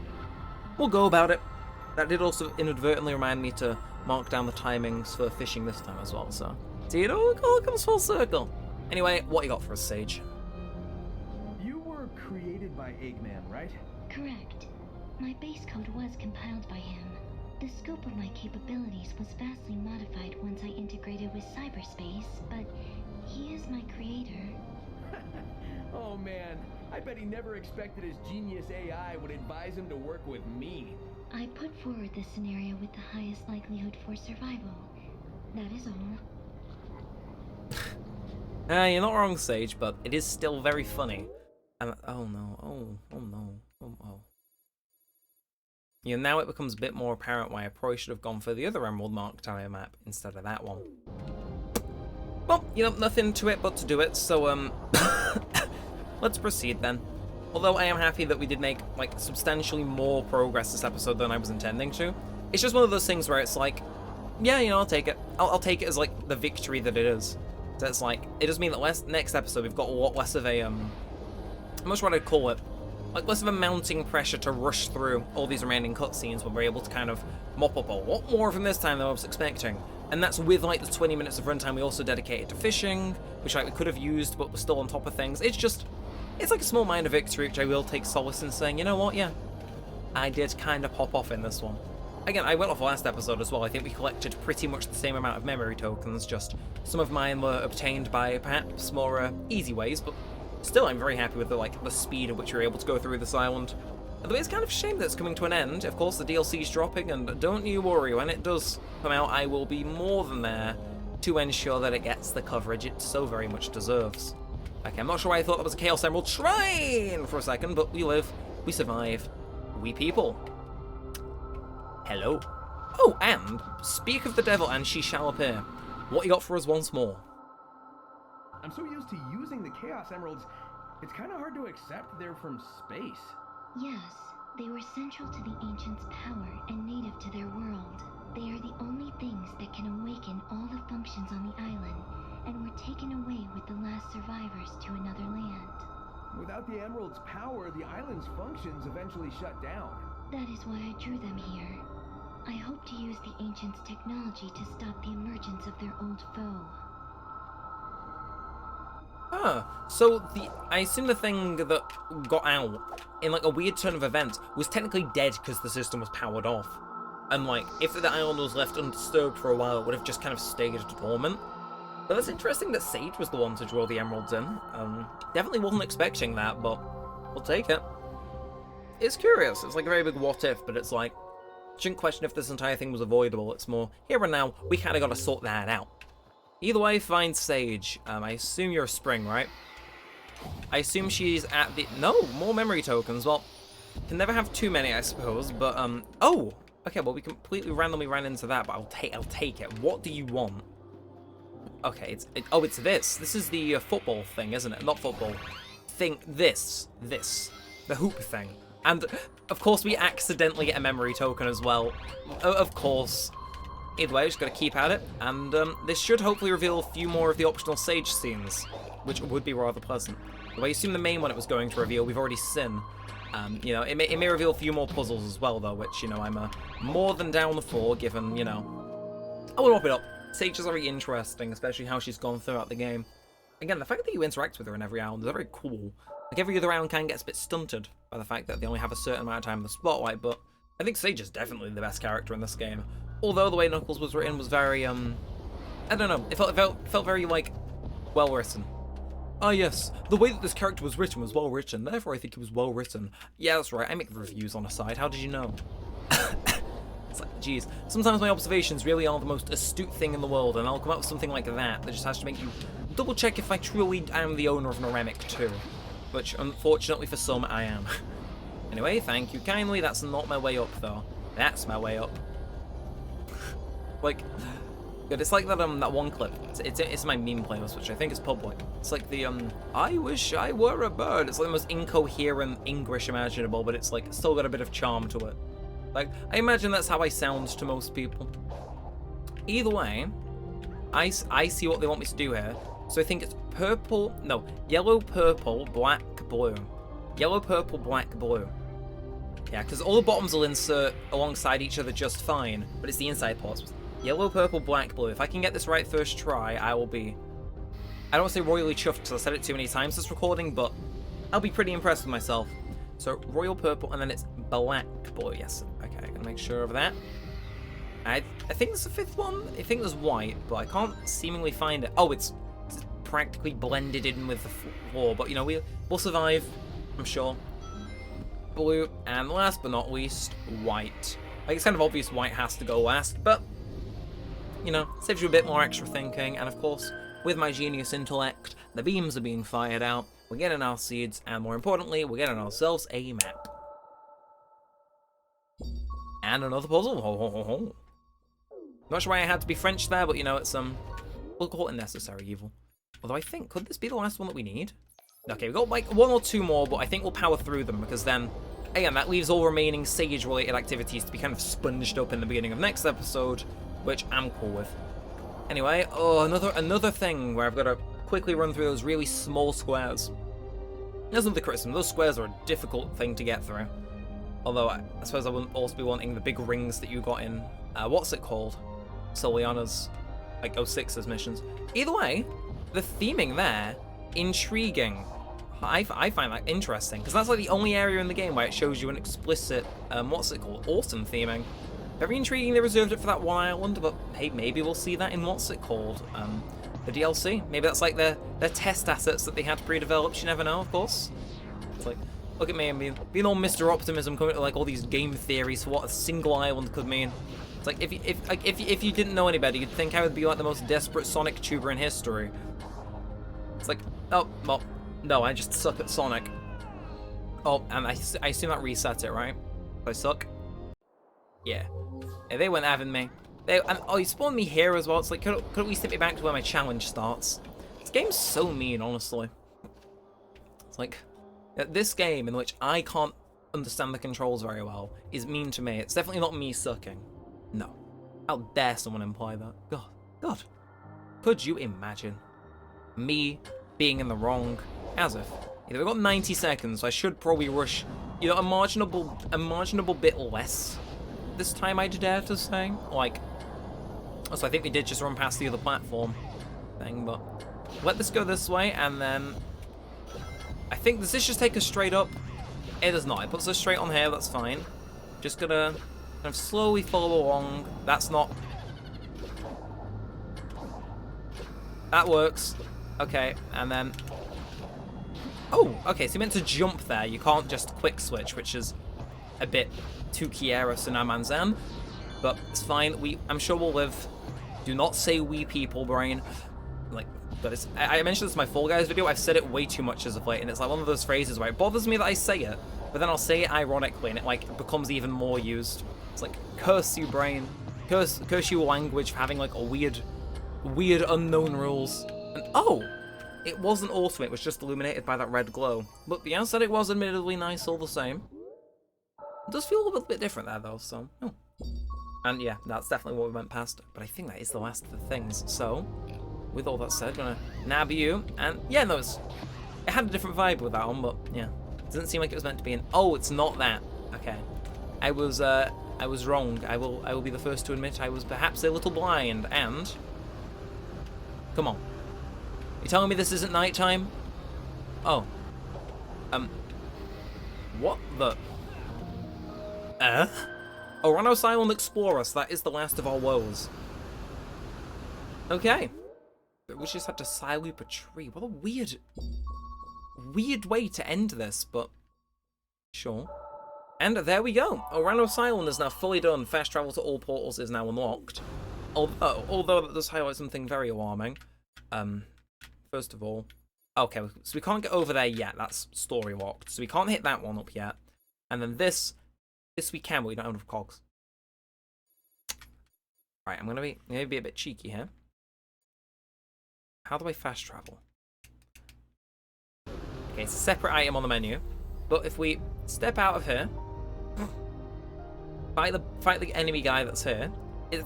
we'll go about it. That did also inadvertently remind me to mark down the timings for fishing this time as well, so see, it all comes full circle. Anyway, what you got for us, Sage? You were created by Eggman, right? Correct. My base code was compiled by him. The scope of my capabilities was vastly modified once I integrated with cyberspace, but he is my creator. Oh man, I bet he never expected his genius AI would advise him to work with me. I put forward this scenario with the highest likelihood for survival. That is all. You're not wrong, Sage, but it is still very funny. And oh no. You know, now it becomes a bit more apparent why I probably should have gone for the other Emerald Mark Tower map instead of that one. Well, you know, nothing to it but to do it, so let's proceed then. Although I am happy that we did make, like, substantially more progress this episode than I was intending to. It's just one of those things where it's like, yeah, you know, I'll take it. I'll take it as, like, the victory that it is. So it's like, it does mean that next episode we've got a lot less of a, I'm not sure what I'd call it. Like, less of a mounting pressure to rush through all these remaining cutscenes when we're able to kind of mop up a lot more from this time than I was expecting. And that's with, like, the 20 minutes of runtime we also dedicated to fishing, which, like, we could have used, but we're still on top of things. It's just, it's like a small minor victory, which I will take solace in saying, you know what, yeah, I did kind of pop off in this one. Again, I went off last episode as well. I think we collected pretty much the same amount of memory tokens, just some of mine were obtained by perhaps more easy ways, but still I'm very happy with the speed at which we were able to go through this island. Although it's kind of a shame that it's coming to an end. Of course, the DLC's dropping, and don't you worry, when it does come out, I will be more than there to ensure that it gets the coverage it so very much deserves. Okay, I'm not sure why I thought that was a Chaos Emerald Shrine for a second, but we live, we survive, we people. Hello. Oh, and speak of the devil and she shall appear. What you got for us once more? I'm so used to using the Chaos Emeralds, it's kind of hard to accept they're from space. Yes, they were central to the ancients' power and native to their world. They are the only things that can awaken all the functions on the island, and were taken away with the last survivors to another land. Without the Emerald's power, the island's functions eventually shut down. That is why I drew them here. I hope to use the ancients' technology to stop the emergence of their old foe. So I assume the thing that got out in like a weird turn of events was technically dead because the system was powered off. And like, if the island was left undisturbed for a while, it would have just kind of stayed dormant. But that's interesting that Sage was the one to draw the emeralds in. Definitely wasn't expecting that, but we'll take it. It's curious. It's like a very big what if, but it's like, shouldn't question if this entire thing was avoidable. It's more, here and now, we kind of got to sort that out. Either way, find Sage. I assume you're a spring, right? I assume she's at the... No, more memory tokens. Well, can never have too many, I suppose, but, oh! Okay, well, we completely randomly ran into that, but I'll take it. What do you want? Okay, it's this. This is the football thing, isn't it? Not football. This. The hoop thing. And, of course, we accidentally get a memory token as well. Of course. either way, just gotta keep at it, and this should hopefully reveal a few more of the optional Sage scenes, which would be rather pleasant. Though I assume the main one it was going to reveal, we've already seen. You know, it may reveal a few more puzzles as well, though, which, you know, I'm more than down for, given, you know... I will wrap it up. Sage is very interesting, especially how she's gone throughout the game. Again, the fact that you interact with her in every round is very cool. Like, every other round kind of gets a bit stunted by the fact that they only have a certain amount of time in the spotlight, but I think Sage is definitely the best character in this game. Although the way Knuckles was written was very, I don't know, it felt very, like, well-written. Ah yes, the way that this character was written was well written, therefore I think it was well written. Yeah, that's right, I make reviews on a side, how did you know? It's like, geez, sometimes my observations really are the most astute thing in the world, and I'll come up with something like that just has to make you double check if I truly am the owner of Neremik too. Which, unfortunately for some, I am. Anyway, thank you kindly, that's not my way up though. That's my way up. Like... Good, it's like that that one clip. It's my meme playlist, which I think is public. It's like the I wish I were a bird. It's like the most incoherent English imaginable, but it's like still got a bit of charm to it. Like, I imagine that's how I sound to most people. Either way, I see what they want me to do here. So I think it's yellow, purple, black, blue. Yellow, purple, black, blue. Yeah, because all the bottoms will insert alongside each other just fine, but it's the inside parts. Yellow, purple, black, blue. If I can get this right first try, I will be... I don't want to say royally chuffed because I said it too many times this recording, but I'll be pretty impressed with myself. So, royal purple, and then it's black blue. Yes, okay, I'm gonna make sure of that. I think there's a fifth one. I think there's white, but I can't seemingly find it. Oh, it's practically blended in with the floor, but, you know, we'll survive, I'm sure. Blue, and last but not least, white. Like, it's kind of obvious white has to go last, but... You know, saves you a bit more extra thinking, and of course, with my genius intellect, the beams are being fired out, we're getting our seeds, and more importantly, we're getting ourselves a map. And another puzzle. Ho, ho, ho, ho. Not sure why I had to be French there, but you know, it's, we'll call it a necessary evil. Although I think, could this be the last one that we need? Okay, we've got like one or two more, but I think we'll power through them, because then, again, that leaves all remaining Sage-related activities to be kind of sponged up in the beginning of next episode, which I'm cool with. Anyway, oh, another thing where I've got to quickly run through those really small squares. There's another criticism, those squares are a difficult thing to get through. Although, I suppose I wouldn't also be wanting the big rings that you got in, what's it called? Soliana's, like, 06's missions. Either way, the theming there, intriguing. I find that interesting, because that's like the only area in the game where it shows you an explicit, what's it called? Autumn theming. Very intriguing they reserved it for that one island, but hey, maybe we'll see that in what's it called? The DLC. Maybe that's like their test assets that they had pre-developed, you never know, of course. It's like, look at me, I mean, being all Mr. Optimism coming to like all these game theories for what a single island could mean. It's like, if you didn't know any better, you'd think I would be like the most desperate Sonic tuber in history. It's like, oh, well, no, I just suck at Sonic. Oh, and I assume that resets it, right? I suck? Yeah. They weren't having me. Oh, he spawned me here as well. It's like, could we send me back to where my challenge starts? This game's so mean, honestly. It's like, this game in which I can't understand the controls very well is mean to me. It's definitely not me sucking. No. How dare someone imply that? God. Could you imagine me being in the wrong? As if. We've got 90 seconds, so I should probably rush, you know, a marginable bit less this time, I'd dare to say. Like, so I think we did just run past the other platform thing, but let this go this way, and then I think, does this just take us straight up? It does not. It puts us straight on here, that's fine. Just gonna kind of slowly follow along. That's not... That works. Okay, and then... Oh, okay, so you meant to jump there. You can't just quick switch, which is a bit too Kiera Sunamanzan. But it's fine. I'm sure we'll live. Do not say we people, brain. Like, but it's... I mentioned this in my Fall Guys video. I've said it way too much as of late, and it's like one of those phrases where it bothers me that I say it, but then I'll say it ironically, and it like becomes even more used. It's like, curse you, brain. Curse you, language, for having like a weird unknown rules. And oh, it wasn't autumn, it was just illuminated by that red glow. But the aesthetic was admittedly nice all the same. It does feel a little bit different there though, so, oh. And yeah, that's definitely what we went past. But I think that is the last of the things. So, with all that said, I'm gonna nab you. And yeah, no, it had a different vibe with that one, but yeah. It doesn't seem like it was meant to be an... Oh, it's not that. Okay. I was wrong. I will be the first to admit I was perhaps a little blind, and... Come on. You telling me this isn't nighttime? Oh. What the... Oranos Island Explorer, so that is the last of our woes. Okay. We just had to side-loop a tree. What a weird way to end this, but sure. And there we go. Oranos Island is now fully done. Fast travel to all portals is now unlocked. Although that does highlight something very alarming. First of all, okay, so we can't get over there yet. That's story locked. So we can't hit that one up yet. And then this we can, but we don't have enough cogs. Right, I'm gonna be a bit cheeky here. How do I fast travel? Okay, it's a separate item on the menu. But if we step out of here, fight the enemy guy that's here.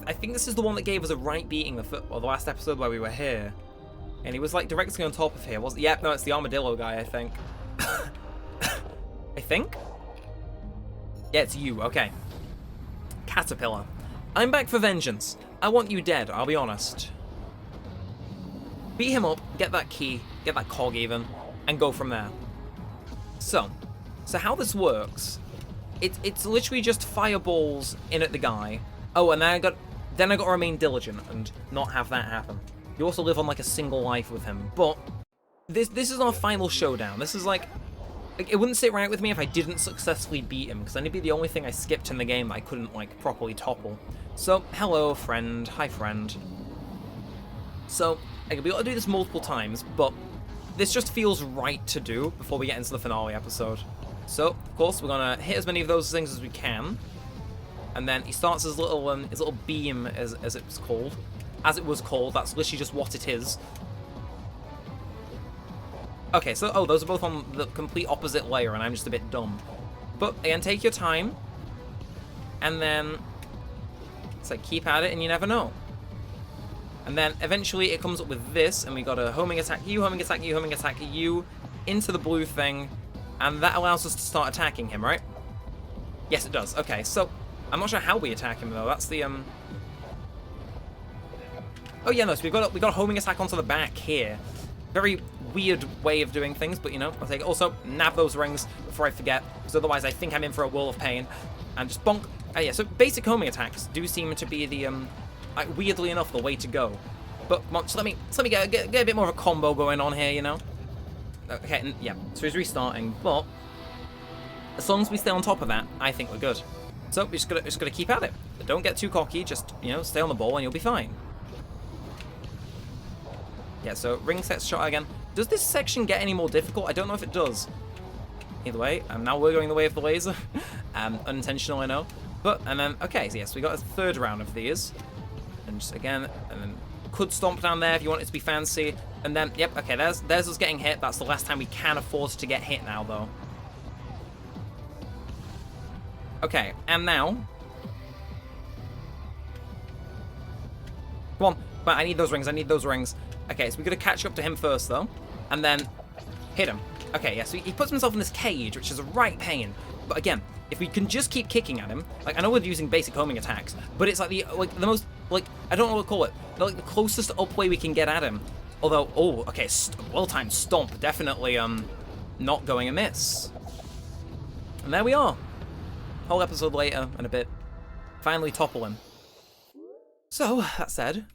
I think this is the one that gave us a right beating the last episode where we were here. And he was like directly on top of here. Yep, no, it's the armadillo guy, I think. I think? Yeah, it's you, okay. Caterpillar. I'm back for vengeance. I want you dead, I'll be honest. Beat him up, get that key, get that cog even, and go from there. So how this works, it's literally just fireballs in at the guy. Oh, and then I got to remain diligent and not have that happen. You also live on like a single life with him, but this is our final showdown. This is like it wouldn't sit right with me if I didn't successfully beat him, because then it'd be the only thing I skipped in the game that I couldn't like properly topple. So, hello friend, hi friend. So, we got to do this multiple times, but this just feels right to do before we get into the finale episode. So, of course, we're gonna hit as many of those things as we can, and then he starts his little beam, as it was called. As it was called, that's literally just what it is. Okay, so, those are both on the complete opposite layer, and I'm just a bit dumb. But, again, take your time, and then, it's like, keep at it, and you never know. And then, eventually, it comes up with this, and we got a homing attack you, homing attack you, homing attack you, into the blue thing, and that allows us to start attacking him, right? Yes, it does. Okay, so, I'm not sure how we attack him, though. That's the, Oh, yeah, no, so we got a homing attack onto the back here. Very weird way of doing things, but, you know, I'll take it. Also, nab those rings before I forget, because otherwise I think I'm in for a whirl of pain. And just bonk. Yeah, so basic homing attacks do seem to be the, weirdly enough, the way to go. But, come on, so let me get a bit more of a combo going on here, you know? Okay, and, yeah, so he's restarting, but as long as we stay on top of that, I think we're good. So, we're just gonna keep at it. But don't get too cocky, just, you know, stay on the ball and you'll be fine. Yeah, so ring set shot again. Does this section get any more difficult? I don't know if it does. Either way, now we're going the way of the laser. Unintentional, I know. But, and then, okay, so yes, we got a third round of these. And just again, and then could stomp down there if you want it to be fancy. And then, yep, okay, there's us getting hit. That's the last time we can afford to get hit now, though. Okay, and now. Come on, but I need those rings, I need those rings. Okay, so we're going to catch up to him first, though, and then hit him. Okay, yeah, so he puts himself in this cage, which is a right pain. But again, if we can just keep kicking at him, like, I know we're using basic homing attacks, but it's like the most, like, I don't know what to call it, like the closest up way we can get at him. Although, oh, okay, well-timed stomp, definitely, not going amiss. And there we are. Whole episode later, and a bit, finally topple him. So, that said,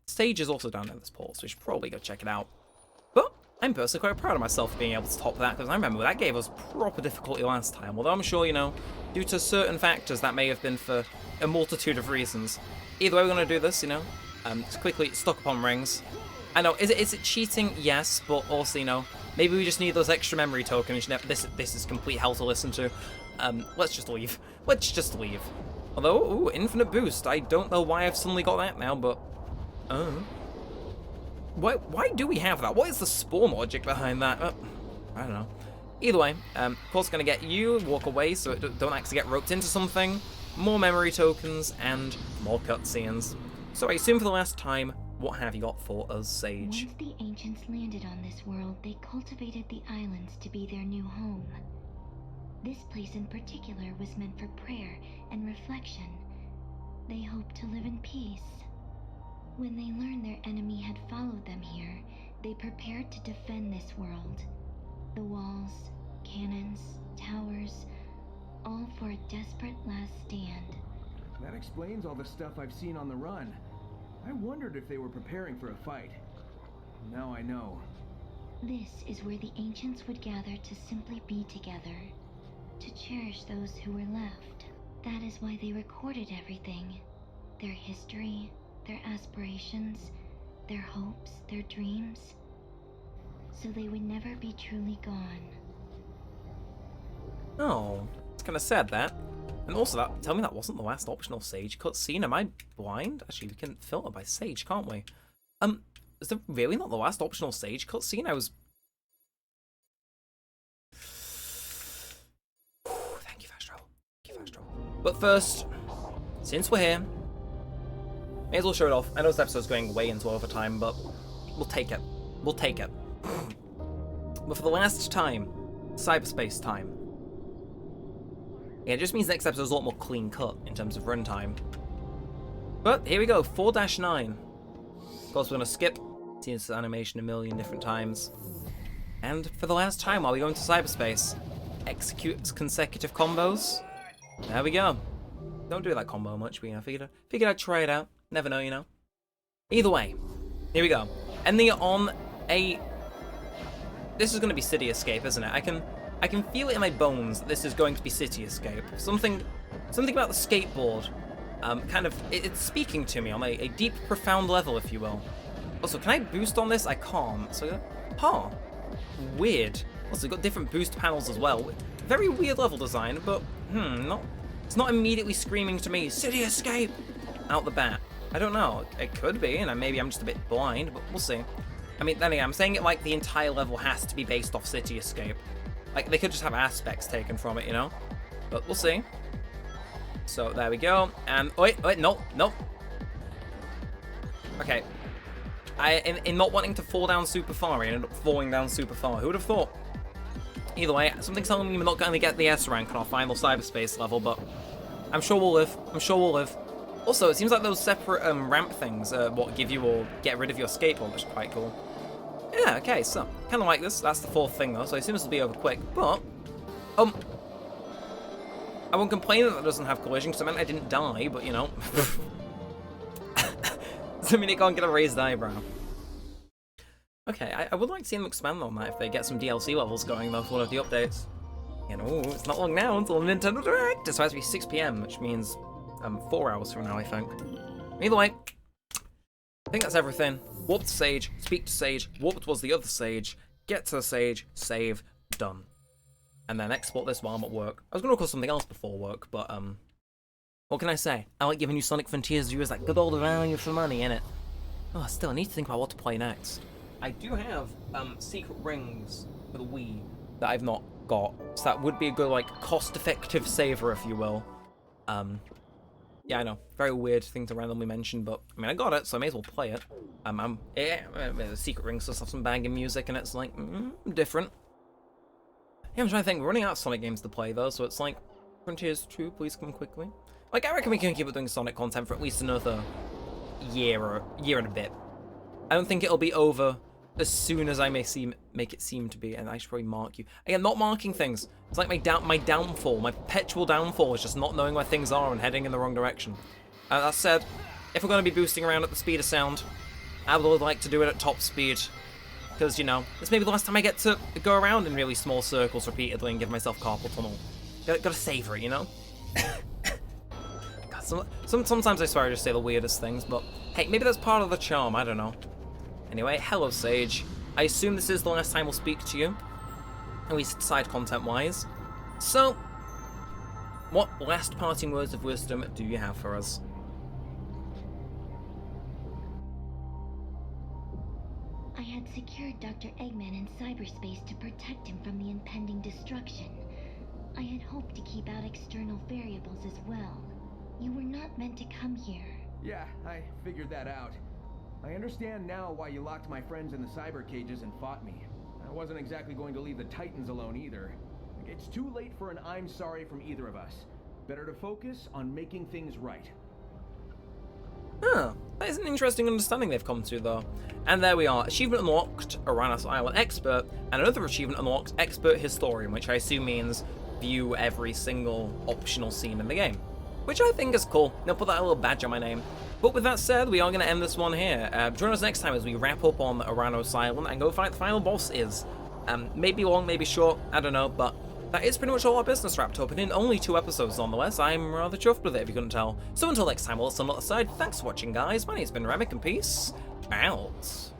stage is also down in this port, so we should probably go check it out. But I'm personally quite proud of myself for being able to top that, because I remember that gave us proper difficulty last time, although I'm sure, you know, due to certain factors that may have been for a multitude of reasons. Either way, we're going to do this, you know, just quickly stock upon rings. I know, is it cheating? Yes, but also, you know, maybe we just need those extra memory tokens. This is complete hell to listen to. Let's just leave. Let's just leave. Although, ooh, infinite boost. I don't know why I've suddenly got that now, but why do we have that? What is the spawn logic behind that? I don't know. Either way, of course, gonna get you, walk away so it don't actually get roped into something. more memory tokens, and more cutscenes. So I assume for the last time, what have you got for us, Sage? Once the ancients landed on this world, they cultivated the islands to be their new home. This place in particular was meant for prayer and reflection. They hoped to live in peace. When they learned their enemy had followed them here, they prepared to defend this world. The walls, cannons, towers, all for a desperate last stand. That explains all the stuff I've seen on the run. I wondered if they were preparing for a fight. Now I know. This is where the ancients would gather to simply be together, to cherish those who were left. That is why they recorded everything. Their history, their aspirations, their hopes, their dreams. So they would never be truly gone. Oh, it's kind of sad, that. And also, tell me that wasn't the last optional Sage cutscene. Am I blind? Actually, we can filter by Sage, can't we? Is there really not the last optional Sage cutscene? I was... Thank you, Fast Travel. Thank you, Fast Travel. But first, since we're here, may as well show it off. I know this episode's going way into overtime, but we'll take it. We'll take it. But for the last time, cyberspace time. Yeah, it just means next episode's a lot more clean cut in terms of runtime. But here we go, 4-9. Of course, we're gonna skip. Seen this animation a million different times. And for the last time, while we go into cyberspace, execute consecutive combos. There we go. Don't do that combo much, but you know, figured I'd try it out. Never know, you know. Either way, here we go. Ending it on a... This is gonna be City Escape, isn't it? I can feel it in my bones that this is going to be City Escape. Something about the skateboard, it's speaking to me on a deep, profound level, if you will. Also, can I boost on this? I can't. So, weird. Also, we've got different boost panels as well. Very weird level design, but it's not immediately screaming to me, City Escape, out the bat. I don't know. It could be, and maybe I'm just a bit blind, but we'll see. I mean, then again, I'm saying it like the entire level has to be based off City Escape. Like, they could just have aspects taken from it, you know? But we'll see. So, there we go. And, wait, no. Okay. In not wanting to fall down super far, I ended up falling down super far. Who would have thought? Either way, something's telling me we're not going to get the S rank on our final cyberspace level, but I'm sure we'll live. Also, it seems like those separate ramp things give you or get rid of your skateboard, which is quite cool. Yeah, okay, so, kind of like this. That's the fourth thing, though, so I assume this will be over quick, but... I won't complain that doesn't have collision, because I meant I didn't die, but, you know... Doesn't mean it can't get a raised eyebrow. Okay, I would like to see them expand on that if they get some DLC levels going, though, for one of the updates. You know, it's not long now until Nintendo Direct! It's supposed to be 6 PM, which means 4 hours from now, I think. Either way, I think that's everything. Warp to Sage, speak to Sage, warp towards the other Sage, get to the Sage, save, done. And then export this while I'm at work. I was going to record something else before work, but, what can I say? I like giving you Sonic Frontiers viewers that good old value for money, innit? Oh, still, I need to think about what to play next. I do have, secret rings for the Wii that I've not got, so that would be a good, like, cost-effective saver, if you will. Yeah, I know. Very weird thing to randomly mention, but, I mean, I got it, so I may as well play it. The secret rings does have some banging music, and it's, like, different. Yeah, I'm trying to think. We're running out of Sonic games to play, though, so it's like, Frontiers 2, please come quickly. Like, I reckon we can keep doing Sonic content for at least another year and a bit. I don't think it'll be over as soon as I make it seem to be, and I should probably mark you. Again, not marking things. It's like my downfall, my perpetual downfall is just not knowing where things are and heading in the wrong direction. That said, if we're going to be boosting around at the speed of sound, I would like to do it at top speed. Because, you know, this may be the last time I get to go around in really small circles repeatedly and give myself carpal tunnel. Gotta savor it, you know? God, sometimes I swear I just say the weirdest things, but hey, maybe that's part of the charm, I don't know. Anyway, hello Sage. I assume this is the last time we'll speak to you, at least side content-wise. So, what last parting words of wisdom do you have for us? I had secured Dr. Eggman in cyberspace to protect him from the impending destruction. I had hoped to keep out external variables as well. You were not meant to come here. Yeah, I figured that out. I understand now why you locked my friends in the cyber cages and fought me. I wasn't exactly going to leave the Titans alone either. It's too late for an I'm sorry from either of us. Better to focus on making things right. Huh, that is an interesting understanding they've come to, though. And there we are, achievement unlocked, Uranus Island Expert, and another achievement unlocked, Expert Historian, which I assume means view every single optional scene in the game. Which I think is cool. They'll put that little badge on my name. But with that said, we are going to end this one here. Join us next time as we wrap up on Uranus Island and go fight the final boss is. Maybe long, maybe short, I don't know, but that is pretty much all our business wrapped up, and in only 2 episodes nonetheless. I'm rather chuffed with it, if you couldn't tell. So until next time, we'll see you on the other side. Thanks for watching, guys. My name's been Neremik, and peace out.